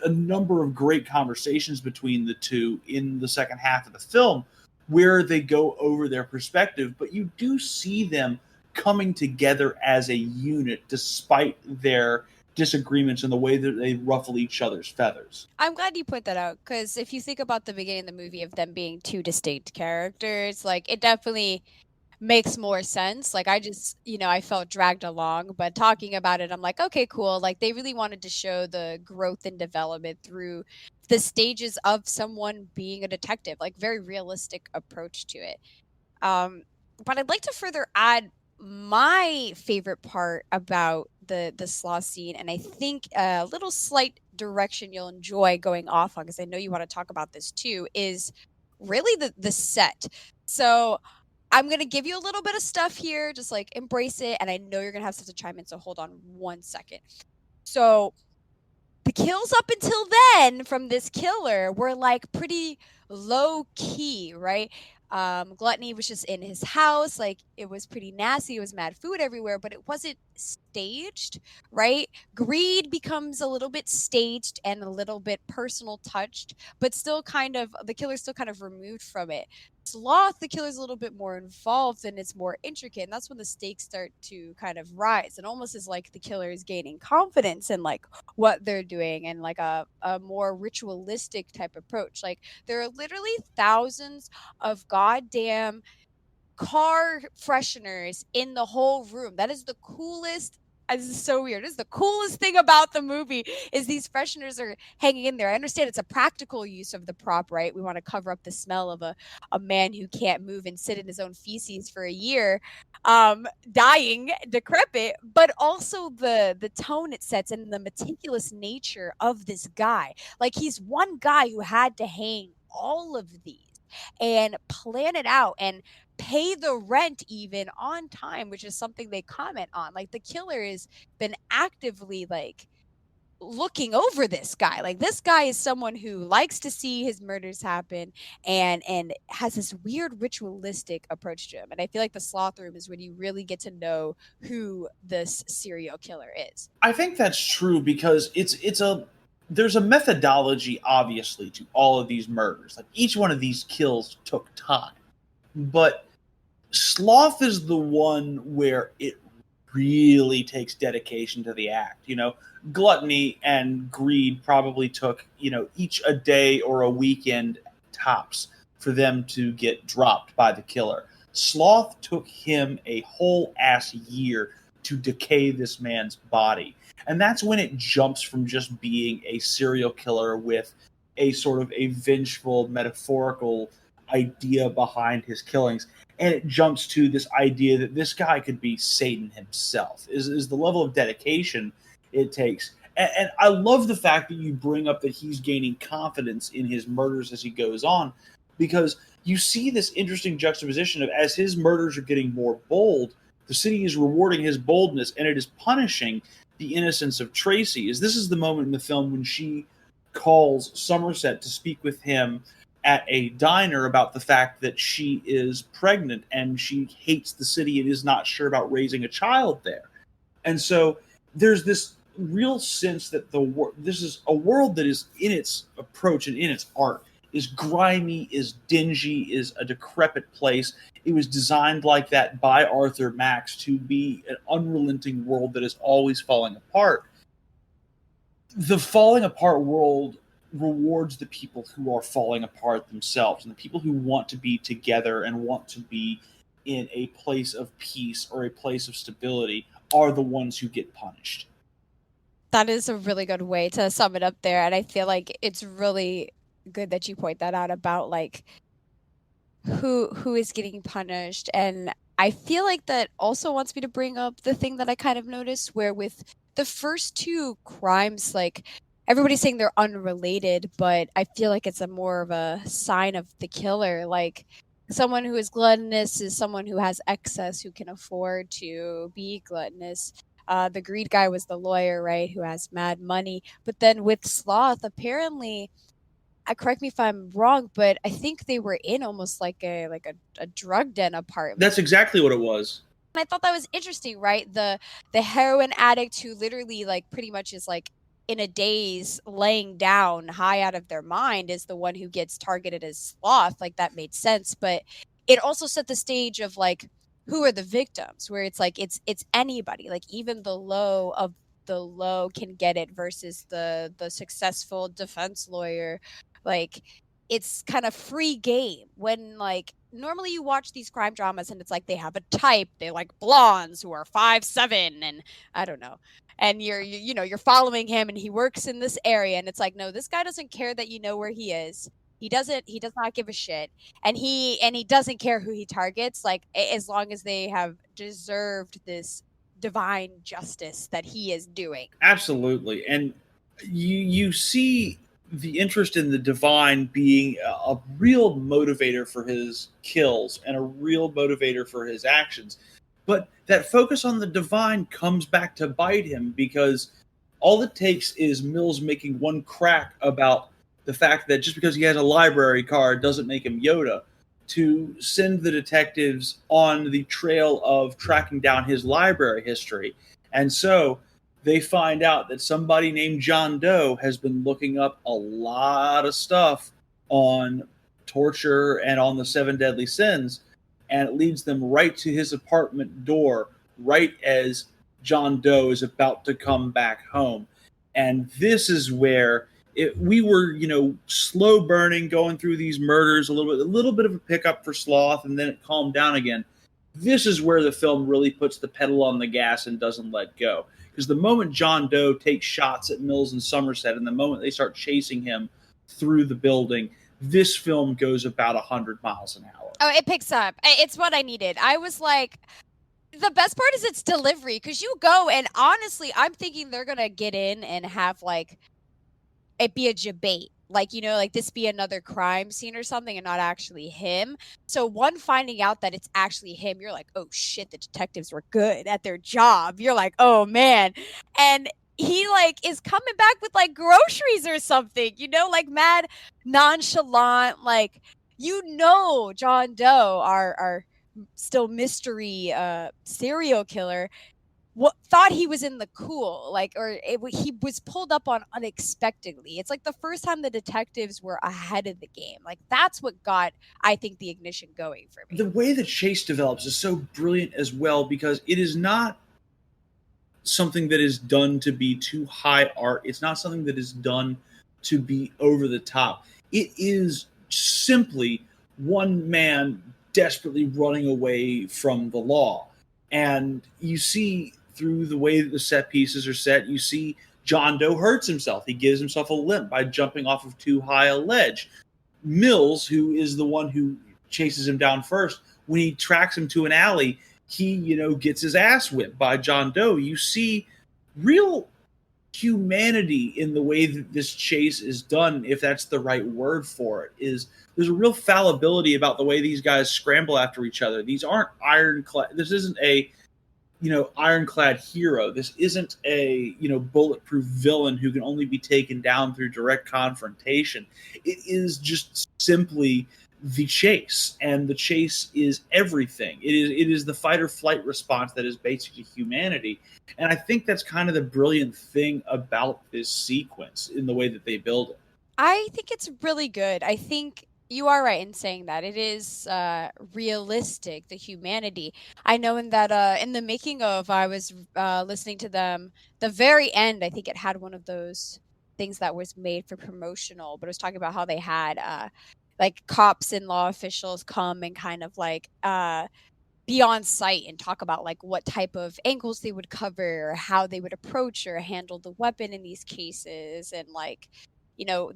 a number of great conversations between the two in the second half of the film where they go over their perspective, but you do see them coming together as a unit despite their disagreements and the way that they ruffle each other's feathers. I'm glad you put that out, because if you think about the beginning of the movie of them being two distinct characters, like, it definitely makes more sense. Like, I just, I felt dragged along, but talking about it, I'm like, okay, cool. Like, they really wanted to show the growth and development through the stages of someone being a detective, like, very realistic approach to it. But I'd like to further add my favorite part about the sloth scene, and I think a little slight direction you'll enjoy going off on, because I know you want to talk about this too, is really the set. So I'm going to give you a little bit of stuff here, just, like, embrace it, and I know you're going to have stuff to chime in, so hold on one second. So the kills up until then from this killer were, like, pretty low key, right? Gluttony was just in his house, like, it was pretty nasty, it was mad food everywhere, but it wasn't staged, right? Greed becomes a little bit staged and a little bit personal touched, but still the killer's still kind of removed from it. Sloth, the killer's a little bit more involved and it's more intricate, and that's when the stakes start to kind of rise. It almost is like the killer is gaining confidence in, like, what they're doing, and, like, a more ritualistic type approach. Like, there are literally thousands of goddamn car fresheners in the whole room. That is the coolest. This is so weird. This is the coolest thing about the movie, is these fresheners are hanging in there. I understand it's a practical use of the prop, right? We want to cover up the smell of a man who can't move and sit in his own feces for a year, dying, decrepit, but also the tone it sets and the meticulous nature of this guy. Like, he's one guy who had to hang all of these and plan it out and pay the rent even on time, which is something they comment on. Like, the killer has been actively like looking over this guy. Like, this guy is someone who likes to see his murders happen and has this weird ritualistic approach to him. And I feel like the sloth room is when you really get to know who this serial killer is. I think that's true because there's a methodology, obviously, to all of these murders. Like, each one of these kills took time. But sloth is the one where it really takes dedication to the act. You know, gluttony and greed probably took, each a day or a weekend tops for them to get dropped by the killer. Sloth took him a whole ass year to decay this man's body. And that's when it jumps from just being a serial killer with a sort of a vengeful, metaphorical idea behind his killings. And it jumps to this idea that this guy could be Satan himself, is the level of dedication it takes. And I love the fact that you bring up that he's gaining confidence in his murders as he goes on, because you see this interesting juxtaposition of, as his murders are getting more bold, the city is rewarding his boldness, and it is punishing the innocence of Tracy. This is the moment in the film when she calls Somerset to speak with him at a diner about the fact that she is pregnant and she hates the city and is not sure about raising a child there. And so there's this real sense that this is a world that is, in its approach and in its art, is grimy, is dingy, is a decrepit place. It was designed like that by Arthur Max to be an unrelenting world that is always falling apart. The falling apart world rewards the people who are falling apart themselves, and the people who want to be together and want to be in a place of peace or a place of stability are the ones who get punished. That is a really good way to sum it up there. And I feel like it's really good that you point that out about like who is getting punished. And I feel like that also wants me to bring up the thing that I kind of noticed, where with the first two crimes, like, everybody's saying they're unrelated, but I feel like it's a more of a sign of the killer. Like, someone who is gluttonous is someone who has excess, who can afford to be gluttonous. The greed guy was the lawyer, right, who has mad money. But then with sloth, apparently, correct me if I'm wrong, but I think they were in almost like a drug den apartment. That's exactly what it was. And I thought that was interesting, right? The heroin addict who literally like pretty much is like in a daze, laying down, high out of their mind, is the one who gets targeted as sloth. Like, that made sense, but it also set the stage of like, who are the victims, where it's like it's anybody, like even the low of the low can get it versus the successful defense lawyer. Like, it's kind of free game, when like normally you watch these crime dramas and it's like they have a type, they like blondes who are 5'7" and I don't know, and you're following him and he works in this area, and it's like, no, this guy doesn't care that you know where he is. He does not give a shit, and he doesn't care who he targets, like, as long as they have deserved this divine justice that he is doing. Absolutely. And you see the interest in the divine being a real motivator for his kills and a real motivator for his actions. But that focus on the divine comes back to bite him, because all it takes is Mills making one crack about the fact that just because he has a library card doesn't make him Yoda, to send the detectives on the trail of tracking down his library history. And so they find out that somebody named John Doe has been looking up a lot of stuff on torture and on the 7 deadly sins, and it leads them right to his apartment door, right as John Doe is about to come back home. And this is where we were, slow burning, going through these murders, a little bit of a pickup for sloth, and then it calmed down again. This is where the film really puts the pedal on the gas and doesn't let go. Because the moment John Doe takes shots at Mills and Somerset, and the moment they start chasing him through the building, this film goes about 100 miles an hour. Oh, it picks up. It's what I needed. I was like, the best part is its delivery, because you go, and honestly, I'm thinking they're going to get in and have like it be a debate, like, like this be another crime scene or something and not actually him. So one finding out that it's actually him, you're like, oh shit, the detectives were good at their job. You're like, oh man. And he like is coming back with like groceries or something, like mad nonchalant, like, John Doe, our still mystery serial killer, thought he was in the cool, like, or he was pulled up on unexpectedly. It's like the first time the detectives were ahead of the game. Like that's what got, I think, the ignition going for me. The way the chase develops is so brilliant as well, because it is not something that is done to be too high art. It's not something that is done to be over the top. It is simply one man desperately running away from the law. And you see through the way that the set pieces are set, you see John Doe hurts himself. He gives himself a limp by jumping off of too high a ledge. Mills, who is the one who chases him down first, when he tracks him to an alley, he, gets his ass whipped by John Doe. You see real humanity in the way that this chase is done, if that's the right word for it. There's a real fallibility about the way these guys scramble after each other. These aren't ironclad. This isn't a ironclad hero. This isn't a bulletproof villain who can only be taken down through direct confrontation. It is just simply the chase, and the chase is everything. It is the fight or flight response that is basically humanity. And I think that's kind of the brilliant thing about this sequence in the way that they build it. I think it's really good. I think you are right in saying that it is realistic, the humanity. I know in that in the making of, I was listening to them. The very end, I think it had one of those things that was made for promotional, but it was talking about how they had like cops and law officials come and kind of like be on site and talk about like what type of angles they would cover, or how they would approach or handle the weapon in these cases, and like,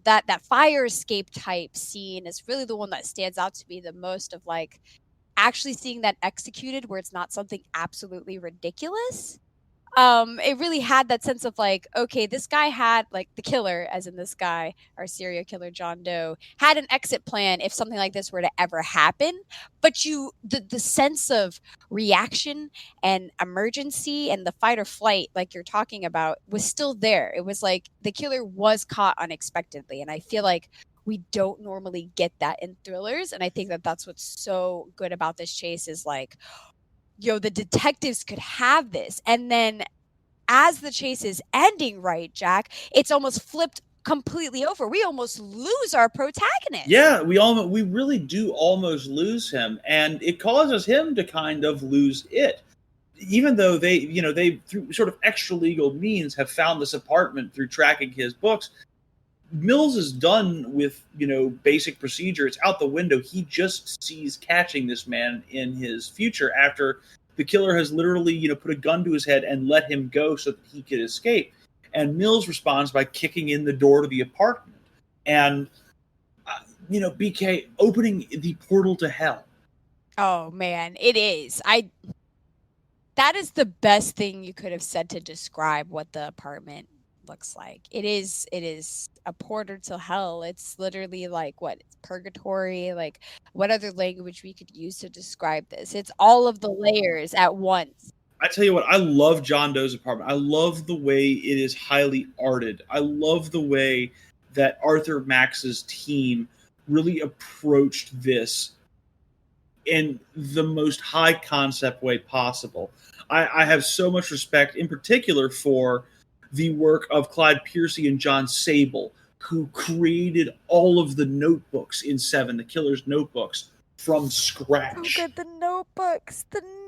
that fire escape type scene is really the one that stands out to me the most, of like actually seeing that executed where it's not something absolutely ridiculous. It really had that sense of like, okay, this guy had, like, the killer, as in this guy, our serial killer John Doe, had an exit plan if something like this were to ever happen. But the sense of reaction and emergency and the fight or flight, like you're talking about, was still there. It was like the killer was caught unexpectedly, and I feel like we don't normally get that in thrillers. And I think that that's what's so good about this chase, is like, the detectives could have this. And then as the chase is ending, right, Jack, it's almost flipped completely over. We almost lose our protagonist. Yeah, we really do almost lose him, and it causes him to kind of lose it. Even though they through sort of extra legal means have found this apartment through tracking his books, Mills is done with, basic procedure. It's out the window. He just sees catching this man in his future after the killer has literally, put a gun to his head and let him go so that he could escape. And Mills responds by kicking in the door to the apartment. And, BK, opening the portal to hell. Oh, man, it is. That is the best thing you could have said to describe what the apartment looks like. It is a portal to hell. It's literally like, what, it's purgatory. Like, what other language we could use to describe this? It's all of the layers at once. I tell you what, I love John Doe's apartment. I love the way it is highly arted. I love the way that Arthur Max's team really approached this in the most high concept way possible. I have so much respect in particular for the work of Clyde Piercy and John Sable, who created all of the notebooks in Se7en, the killer's notebooks, from scratch. Oh, good, the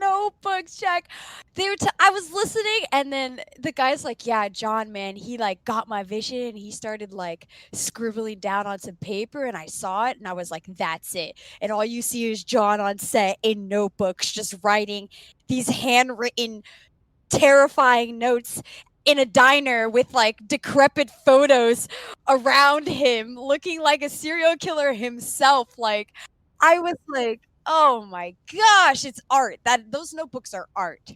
notebooks, Jack. I was listening, and then the guy's like, yeah, John, man, he like got my vision, and he started like scribbling down on some paper, and I saw it, and I was like, that's it. And all you see is John on set in notebooks, just writing these handwritten, terrifying notes in a diner with like decrepit photos around him, looking like a serial killer himself. Like, I was like, oh my gosh, it's art. Those notebooks are art.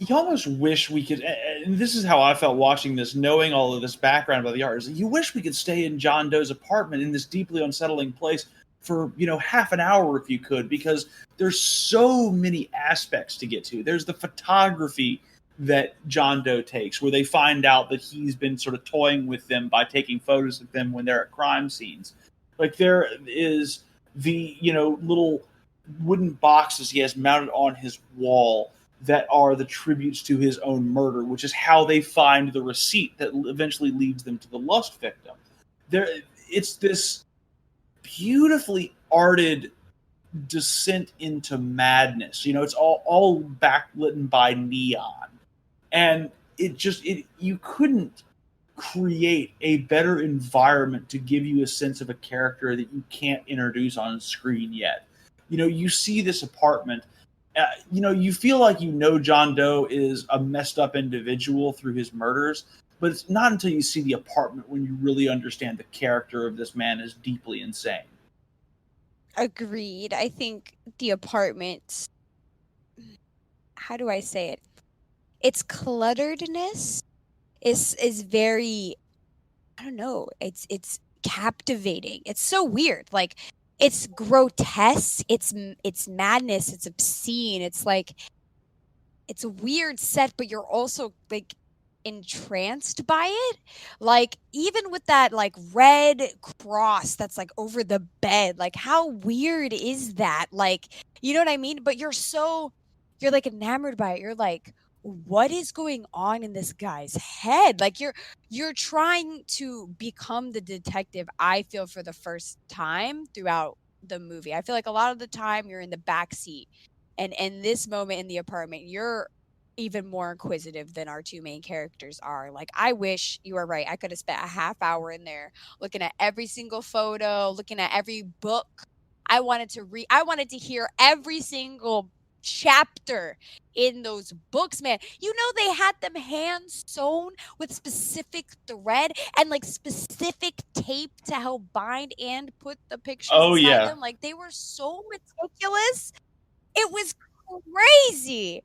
you almost wish we could, and this is how I felt watching this, knowing all of this background about the art, is you wish we could stay in John Doe's apartment in this deeply unsettling place for, half an hour if you could, because there's so many aspects to get to. There's the photography that John Doe takes, where they find out that he's been sort of toying with them by taking photos of them when they're at crime scenes. Like, there is the, little wooden boxes he has mounted on his wall that are the tributes to his own murder, which is how they find the receipt that eventually leads them to the lust victim. It's this beautifully arted descent into madness. It's all backlit by neon, and you couldn't create a better environment to give you a sense of a character that you can't introduce on screen yet. You see this apartment. You feel like John Doe is a messed up individual through his murders, but it's not until you see the apartment when you really understand the character of this man is deeply insane. Agreed. I think the apartment, how do I say it? Its clutteredness is very, I don't know, it's captivating. It's so weird. Like, it's grotesque, it's madness, it's obscene. It's like, it's a weird set, but you're also like entranced by it. Like, even with that like red cross that's like over the bed, like, how weird is that? Like, you know what I mean? But you're like enamored by it. You're like, what is going on in this guy's head? Like, you're trying to become the detective, I feel, for the first time throughout the movie. I feel like a lot of the time you're in the back seat, and in this moment in the apartment, you're even more inquisitive than our two main characters are. Like, I wish, you were right, I could have spent a half hour in there looking at every single photo, looking at every book. I wanted to hear every single chapter in those books, man. They had them hand sewn with specific thread and like specific tape to help bind and put the pictures inside them. Like, they were so meticulous. It was crazy.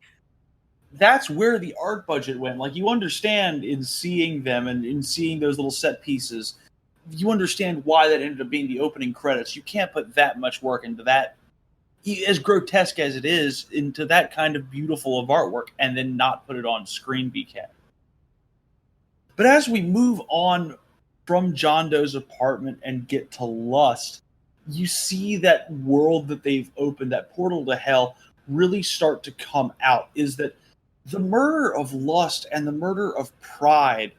That's where the art budget went. Like, you understand in seeing them and in seeing those little set pieces, you understand why that ended up being the opening credits. You can't put that much work into that, as grotesque as it is, into that kind of beautiful of artwork and then not put it on screen, BK. But as we move on from John Doe's apartment and get to Lust, you see that world that they've opened, that portal to hell, really start to come out. Is that the murder of Lust and the murder of Pride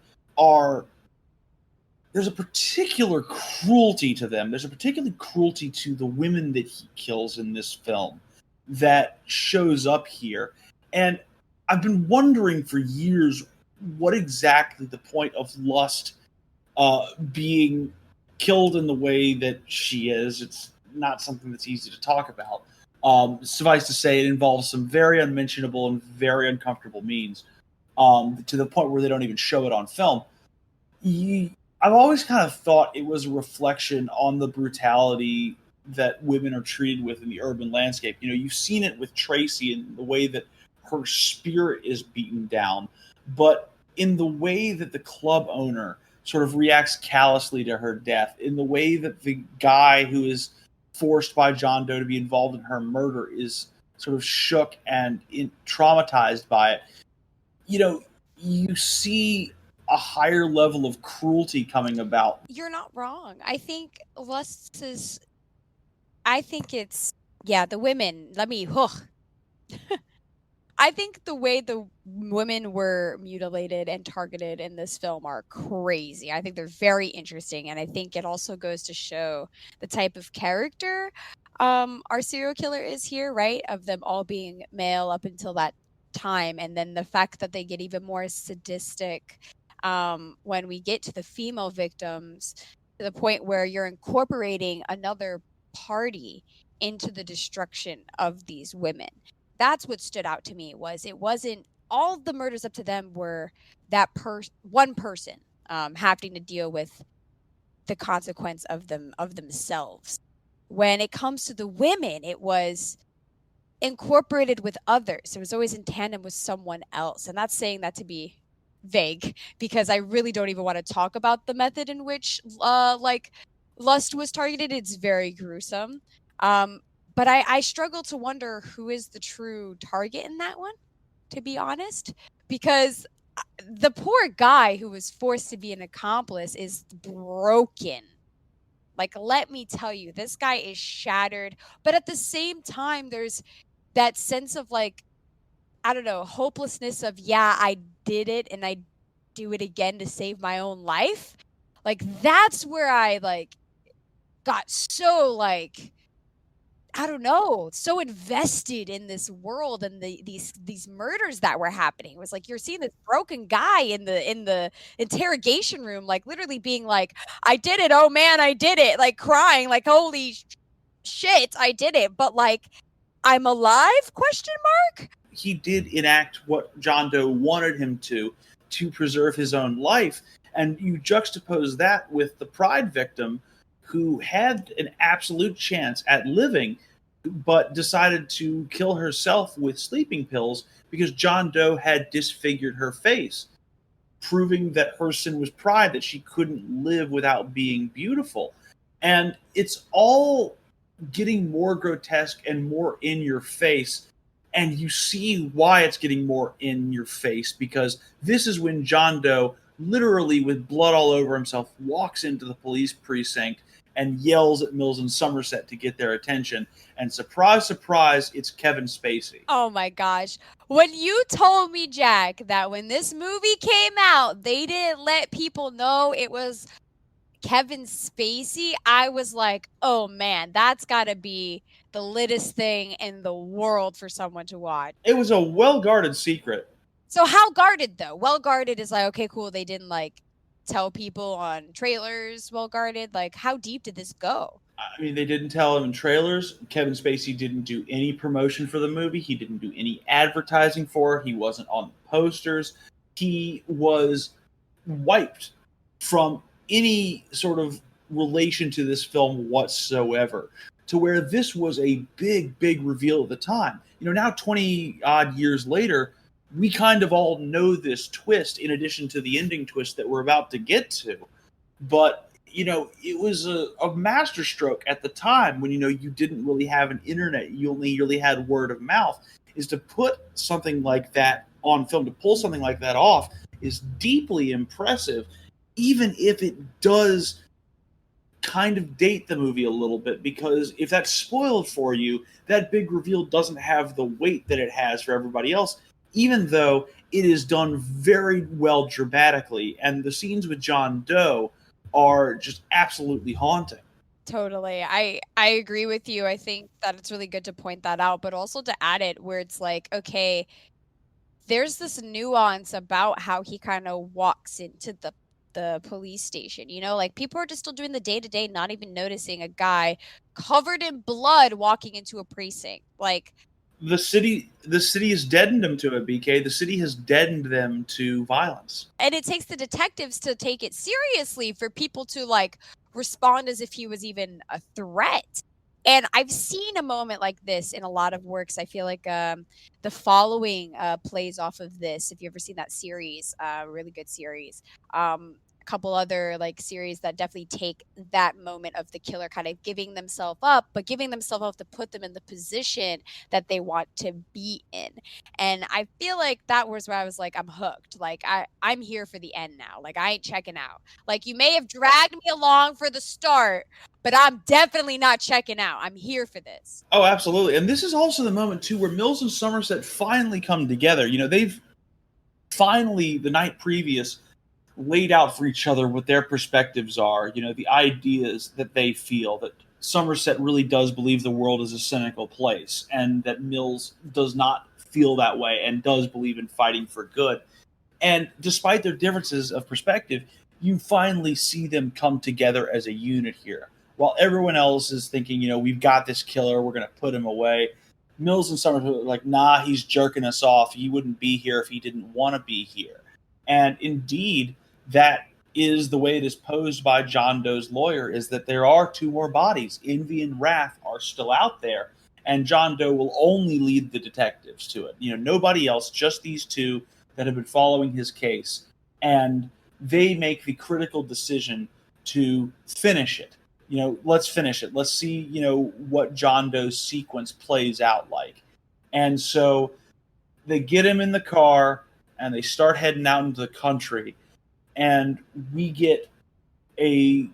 there's a particular cruelty to them. There's a particular cruelty to the women that he kills in this film that shows up here. And I've been wondering for years what exactly the point of Lust being killed in the way that she is. It's not something that's easy to talk about. Suffice to say, it involves some very unmentionable and very uncomfortable means, to the point where they don't even show it on film. I've always kind of thought it was a reflection on the brutality that women are treated with in the urban landscape. You've seen it with Tracy in the way that her spirit is beaten down, but in the way that the club owner sort of reacts callously to her death, in the way that the guy who is forced by John Doe to be involved in her murder is sort of shook and traumatized by it. You see a higher level of cruelty coming about. You're not wrong. I think Lust is, I think it's, the women, I think the way the women were mutilated and targeted in this film are crazy. I think they're very interesting, and I think it also goes to show the type of character our serial killer is here, right? Of them all being male up until that time, and then the fact that they get even more sadistic when we get to the female victims, to the point where you're incorporating another party into the destruction of these women. That's what stood out to me. It wasn't all the murders up to them were that one person having to deal with the consequence of themselves. When it comes to the women, it was incorporated with others. It was always in tandem with someone else. And that's saying that to be vague, because I really don't even want to talk about the method in which like lust was targeted. It's very gruesome. But I struggle to wonder who is the true target in that one, to be honest, because the poor guy who was forced to be an accomplice is broken. Like, let me tell you, this guy is shattered. But at the same time, there's that sense of like, I don't know, hopelessness of, yeah, I did it and I do it again to save my own life. Like, that's where I like got so like, I don't know, so invested in this world and these murders that were happening. It was like you're seeing this broken guy in the interrogation room, like literally being like, I did it, oh man, I did it, like crying, like holy shit, I did it, but like I'm alive? Question mark. He did enact what John Doe wanted him to preserve his own life. And you juxtapose that with the Pride victim who had an absolute chance at living, but decided to kill herself with sleeping pills because John Doe had disfigured her face, proving that her sin was pride, that she couldn't live without being beautiful. And it's all getting more grotesque and more in your face. And you see why it's getting more in your face, because this is when John Doe, literally with blood all over himself, walks into the police precinct and yells at Mills and Somerset to get their attention. And surprise, surprise, it's Kevin Spacey. Oh my gosh. When you told me, Jack, that when this movie came out, they didn't let people know it was Kevin Spacey, I was like, oh man, that's gotta be the littest thing in the world for someone to watch. It was a well-guarded secret. So how guarded though? Well guarded is like, okay, cool. They didn't like tell people on trailers. Well guarded. Like, how deep did this go? I mean, they didn't tell him in trailers. Kevin Spacey didn't do any promotion for the movie. He didn't do any advertising for it. He wasn't on the posters. He was wiped from any sort of relation to this film whatsoever, to where this was a big, big reveal at the time. You know, now 20 odd years later, we kind of all know this twist in addition to the ending twist that we're about to get to. But, you know, it was a masterstroke at the time when, you know, you didn't really have an internet. You only really had word of mouth. Is to put something like that on film, to pull something like that off, is deeply impressive, even if it does kind of date the movie a little bit, because if that's spoiled for you, that big reveal doesn't have the weight that it has for everybody else, even though it is done very well dramatically. And the scenes with John Doe are just absolutely haunting. Totally. I agree with you. I think that it's really good to point that out, but also to add it where it's like, okay, there's this nuance about how he kind of walks into the police station, you know, like people are just still doing the day-to-day, not even noticing a guy covered in blood walking into a precinct. Like, the city has deadened them to it, BK. The city has deadened them to violence. And it takes the detectives to take it seriously for people to like respond as if he was even a threat. And I've seen a moment like this in a lot of works. I feel like The Following plays off of this. If you've ever seen that series, really good series. A couple other like series that definitely take that moment of the killer kind of giving themselves up, but giving themselves up to put them in the position that they want to be in. And I feel like that was where I was like, I'm hooked. Like I'm here for the end now. Like I ain't checking out. Like you may have dragged me along for the start, but I'm definitely not checking out. I'm here for this. Oh, absolutely. And this is also the moment too where Mills and Somerset finally come together. You know, they've finally, the night previous, laid out for each other what their perspectives are, you know, the ideas that they feel, that Somerset really does believe the world is a cynical place, and that Mills does not feel that way and does believe in fighting for good. And despite their differences of perspective, you finally see them come together as a unit here. While everyone else is thinking, you know, we've got this killer, we're going to put him away, Mills and Somerset are like, nah, he's jerking us off. He wouldn't be here if he didn't want to be here. And indeed, that is the way it is posed by John Doe's lawyer, is that there are two more bodies. Envy and Wrath are still out there, and John Doe will only lead the detectives to it. Nobody else, just these two that have been following his case, and they make the critical decision to finish it. Let's finish it. Let's see, what John Doe's sequence plays out like. And so they get him in the car and they start heading out into the country, and we get a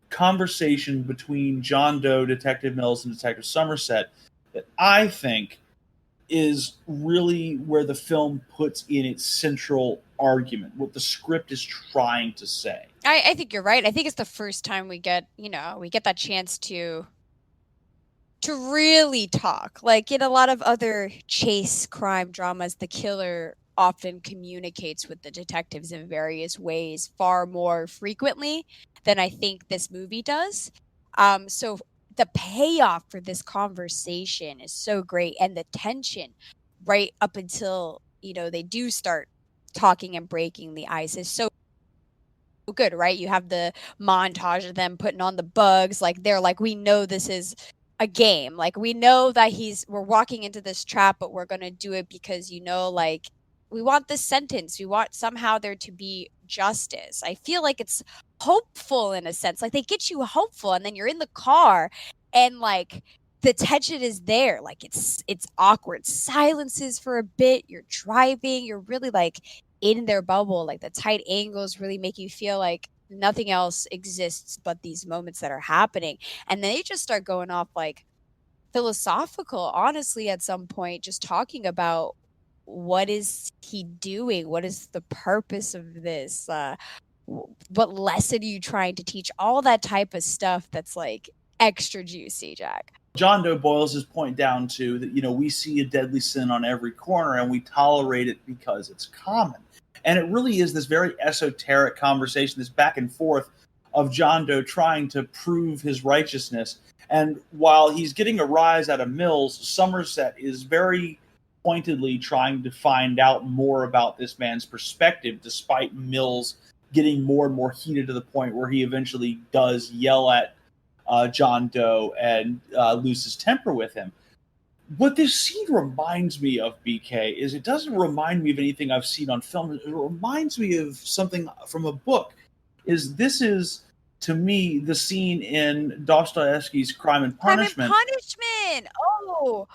conversation between John Doe, Detective Mills, and Detective Somerset that I think is really where the film puts in its central argument, what the script is trying to say. I think you're right. I think it's the first time we get that chance to really talk. Like in a lot of other chase crime dramas, the killer often communicates with the detectives in various ways far more frequently than I think this movie does. So the payoff for this conversation is so great, and the tension right up until they do start talking and breaking the ice is so good, right? You have the montage of them putting on the bugs, like they're like, we know this is a game, like we know that we're walking into this trap, but we're gonna do it because like we want this sentence, we want somehow there to be justice. I feel like it's hopeful in a sense, like they get you hopeful, and then you're in the car and like the tension is there, like it's awkward silences for a bit, you're driving, you're really like in their bubble, like the tight angles really make you feel like nothing else exists but these moments that are happening. And then they just start going off like philosophical, honestly, at some point, just talking about what is he doing, what is the purpose of this, what lesson are you trying to teach, all that type of stuff that's like extra juicy, Jack. John Doe boils his point down to that, we see a deadly sin on every corner and we tolerate it because it's common. And it really is this very esoteric conversation, this back and forth of John Doe trying to prove his righteousness. And while he's getting a rise out of Mills, Somerset is very pointedly trying to find out more about this man's perspective, despite Mills getting more and more heated to the point where he eventually does yell at John Doe and lose his temper with him. What this scene reminds me of, BK, is it doesn't remind me of anything I've seen on film. It reminds me of something from a book. This is, to me, the scene in Dostoevsky's Crime and Punishment. Crime and Punishment! Oh!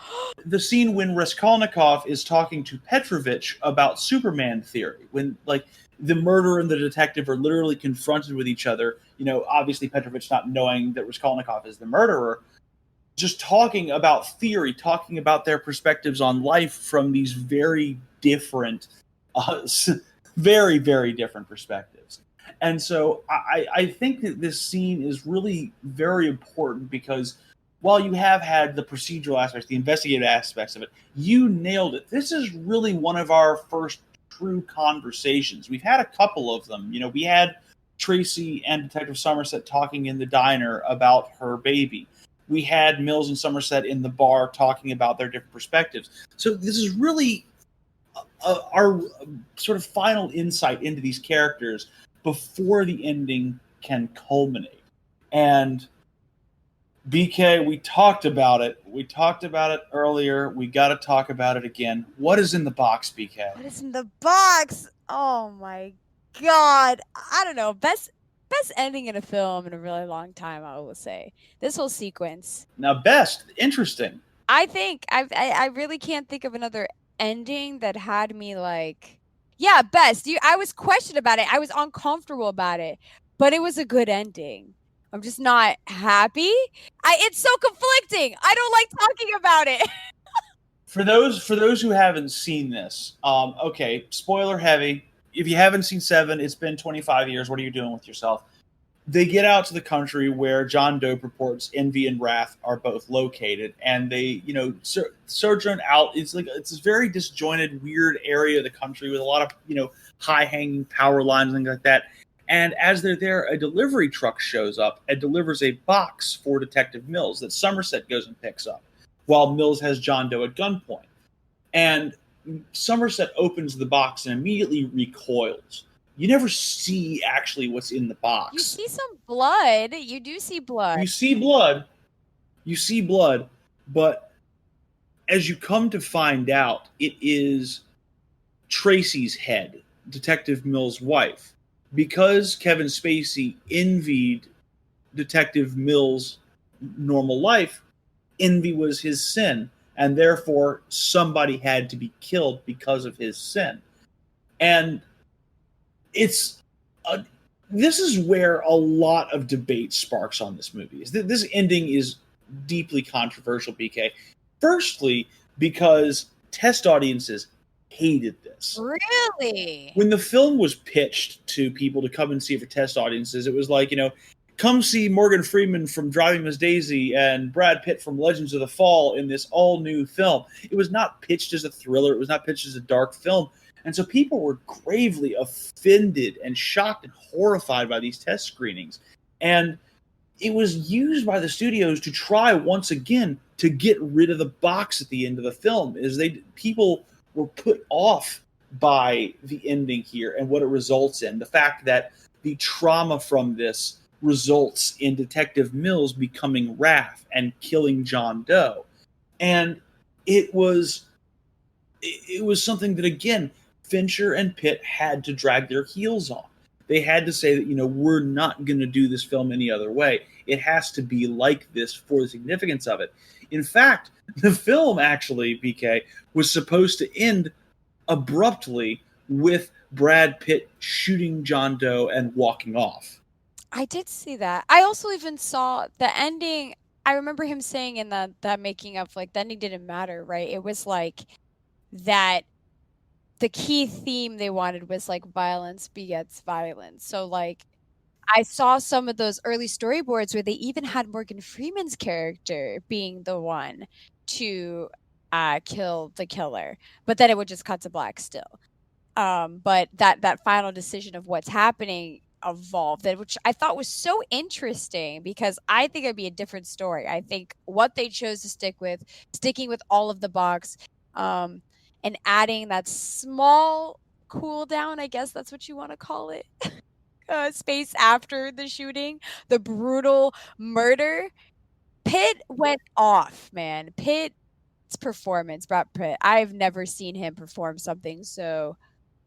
The scene when Raskolnikov is talking to Petrovich about Superman theory. When, like, the murderer and the detective are literally confronted with each other. Obviously Petrovich not knowing that Raskolnikov is the murderer. Just talking about theory, talking about their perspectives on life from these very different, very, very different perspectives. And so I think that this scene is really very important because while you have had the procedural aspects, the investigative aspects of it, you nailed it. This is really one of our first true conversations. We've had a couple of them. We had Tracy and Detective Somerset talking in the diner about her baby. We had Mills and Somerset in the bar talking about their different perspectives. So this is really our sort of final insight into these characters before the ending can culminate. And BK, we talked about it. We talked about it earlier. We got to talk about it again. What is in the box, BK? What is in the box? Oh my God. I don't know. Best ending in a film in a really long time, I will say. This whole sequence. Now, best. Interesting. I think I really can't think of another ending that had me like, yeah, best. I was questioned about it. I was uncomfortable about it, but it was a good ending. I'm just not happy. It's so conflicting. I don't like talking about it. For those who haven't seen this, okay, spoiler heavy. If you haven't seen Seven, it's been 25 years. What are you doing with yourself? They get out to the country where John Doe purports Envy and Wrath are both located, and they, sojourn out. It's this very disjointed, weird area of the country with a lot of, high-hanging power lines and things like that. And as they're there, a delivery truck shows up and delivers a box for Detective Mills that Somerset goes and picks up, while Mills has John Doe at gunpoint. And Somerset opens the box and immediately recoils. You never see actually what's in the box. You see some blood. You do see blood. You see blood, but as you come to find out, it is Tracy's head, Detective Mills' wife. Because Kevin Spacey envied Detective Mills' normal life, envy was his sin, and therefore somebody had to be killed because of his sin. And this is where a lot of debate sparks on this movie. This ending is deeply controversial, BK. Firstly, because test audiences hated this. Really? When the film was pitched to people to come and see it for test audiences, it was like, come see Morgan Freeman from Driving Miss Daisy and Brad Pitt from Legends of the Fall in this all-new film. It was not pitched as a thriller. It was not pitched as a dark film. And so people were gravely offended and shocked and horrified by these test screenings. And it was used by the studios to try once again to get rid of the box at the end of the film. People were put off by the ending here and what it results in. The fact that the trauma from this results in Detective Mills becoming Wrath and killing John Doe. And it was something that, again, Fincher and Pitt had to drag their heels on. They had to say that, we're not going to do this film any other way. It has to be like this for the significance of it. In fact, the film actually, BK, was supposed to end abruptly with Brad Pitt shooting John Doe and walking off. I did see that. I also even saw the ending. I remember him saying in that making of, like, the ending didn't matter, right? It was like that the key theme they wanted was like violence begets violence. So like I saw some of those early storyboards where they even had Morgan Freeman's character being the one to kill the killer, but then it would just cut to black still. But that final decision of what's happening evolved, which I thought was so interesting because I think it'd be a different story. I think what they chose to sticking with all of the box, and adding that small cool down, I guess that's what you want to call it, space after the shooting, the brutal murder. Pitt went off, man. Pitt's performance, Brad Pitt, I've never seen him perform something so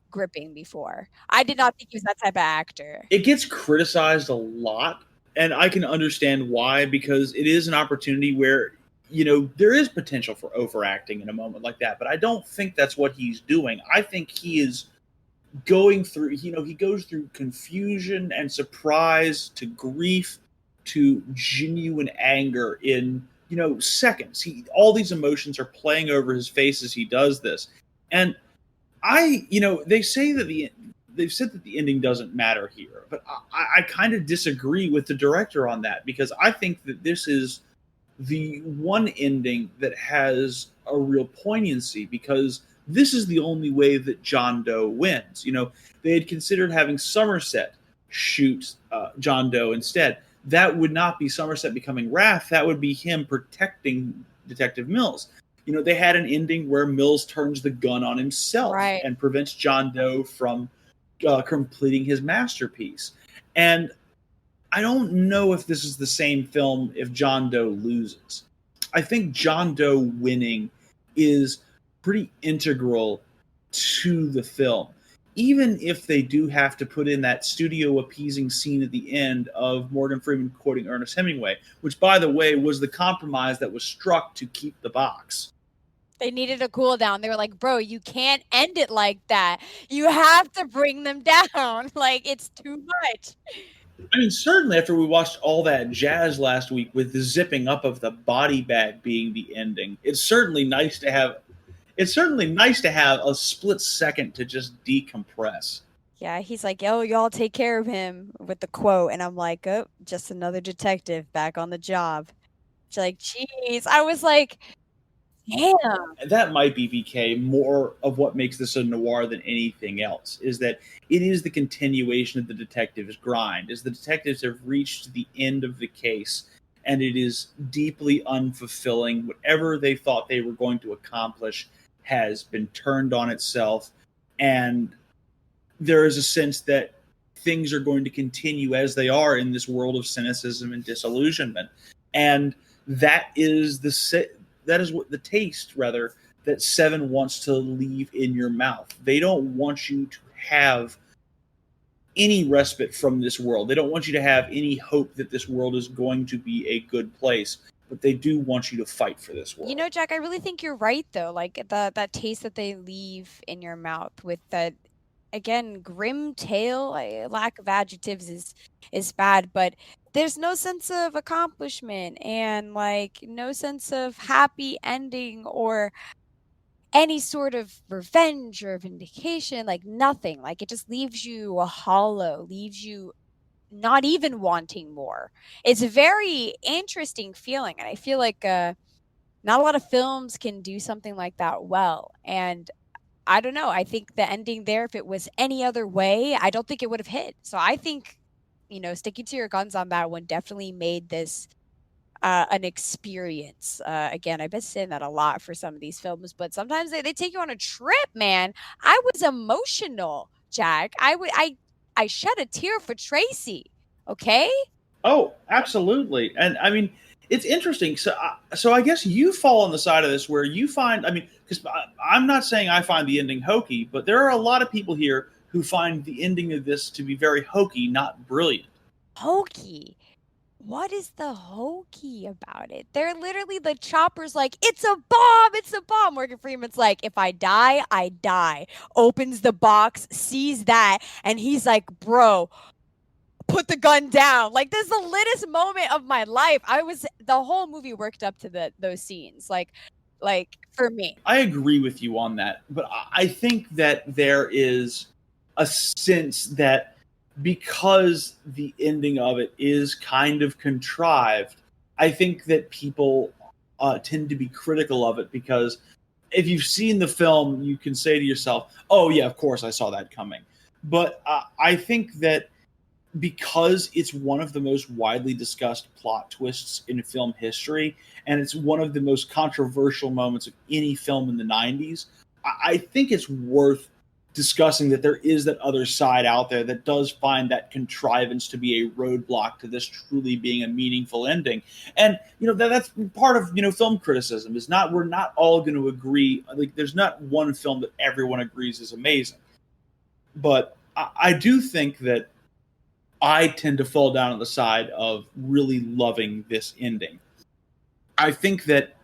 gripping before. I did not think he was that type of actor. It gets criticized a lot, and I can understand why, because it is an opportunity where there is potential for overacting in a moment like that, but I don't think that's what he's doing. I think he is going through, he goes through confusion and surprise to grief to genuine anger in, seconds. All these emotions are playing over his face as he does this. And they've said that the ending doesn't matter here, but I kind of disagree with the director on that, because I think that this is the one ending that has a real poignancy, because this is the only way that John Doe wins. They had considered having Somerset shoot John Doe instead. That would not be Somerset becoming Wrath. That would be him protecting Detective Mills. They had an ending where Mills turns the gun on himself and prevents John Doe from completing his masterpiece. And I don't know if this is the same film if John Doe loses. I think John Doe winning is pretty integral to the film. Even if they do have to put in that studio appeasing scene at the end of Morgan Freeman quoting Ernest Hemingway, which, by the way, was the compromise that was struck to keep the box. They needed a cool down. They were like, bro, you can't end it like that. You have to bring them down. Like, it's too much. I mean, certainly after we watched all that jazz last week with the zipping up of the body bag being the ending, it's certainly nice to have a split second to just decompress. Yeah, he's like, yo, y'all take care of him with the quote. And I'm like, oh, just another detective back on the job. She's like, geez. I was like, damn. That might be, BK, more of what makes this a noir than anything else, is that it is the continuation of the detective's grind, as the detectives have reached the end of the case, and it is deeply unfulfilling. Whatever they thought they were going to accomplish has been turned on itself, and there is a sense that things are going to continue as they are in this world of cynicism and disillusionment. And that is what the taste rather that Seven wants to leave in your mouth. They don't want you to have any respite from this world. They don't want you to have any hope that this world is going to be a good place, but they do want you to fight for this world. You know, Jack, I really think you're right though. Like that taste that they leave in your mouth with that, again, grim tale. Lack of adjectives is bad, but there's no sense of accomplishment and like no sense of happy ending or any sort of revenge or vindication, like nothing. Like it just leaves you hollow, leaves you not even wanting more. It's a very interesting feeling, and I feel like not a lot of films can do something like that well. And I don't know. I think the ending there, if it was any other way, I don't think it would have hit. So I think, sticking to your guns on that one definitely made this an experience. Again, I've been saying that a lot for some of these films, but sometimes they take you on a trip, man. I was emotional, Jack. I shed a tear for Tracy. Okay? Oh, absolutely. And I mean, it's interesting. So I guess you fall on the side of this where you find, I mean, because I'm not saying I find the ending hokey, but there are a lot of people here who find the ending of this to be very hokey, not brilliant. Hokey? What is the hokey about it? They're literally, the chopper's like, it's a bomb, it's a bomb. Morgan Freeman's like, if I die, I die. Opens the box, sees that, and he's like, bro, put the gun down. Like, this is the littest moment of my life. The whole movie worked up to those scenes. Like for me. I agree with you on that, but I think that there is a sense that because the ending of it is kind of contrived, I think that people tend to be critical of it because if you've seen the film, you can say to yourself, oh yeah, of course I saw that coming. But I think that because it's one of the most widely discussed plot twists in film history, and it's one of the most controversial moments of any film in the 90s, I think it's worth discussing that there is that other side out there that does find that contrivance to be a roadblock to this truly being a meaningful ending. And, that's part of, film criticism is we're not all going to agree. Like, there's not one film that everyone agrees is amazing. But I do think that I tend to fall down on the side of really loving this ending. I think that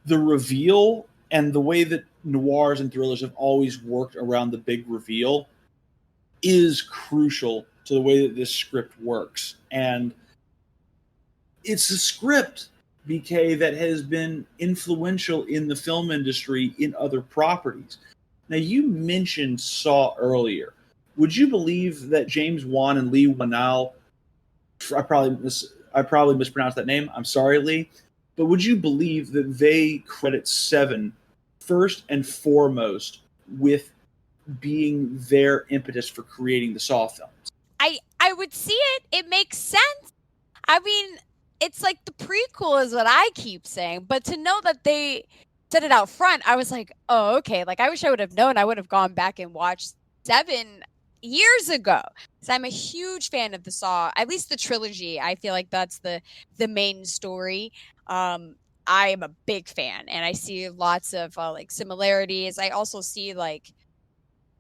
the reveal and the way that noirs and thrillers have always worked around the big reveal is crucial to the way that this script works. And it's a script, BK, that has been influential in the film industry in other properties. Now, you mentioned Saw earlier. Would you believe that James Wan and Lee Wanal, I probably mispronounced that name, I'm sorry, Lee, but would you believe that they credit Seven first and foremost with being their impetus for creating the Saw films? I would see it. It makes sense. I mean, it's like the prequel is what I keep saying, but to know that they said it out front, I was like, oh, okay. Like, I wish I would have known. I would have gone back and watched Seven years ago. So I'm a huge fan of the Saw, at least the trilogy. I feel like that's the main story. I am a big fan, and I see lots of similarities. I also see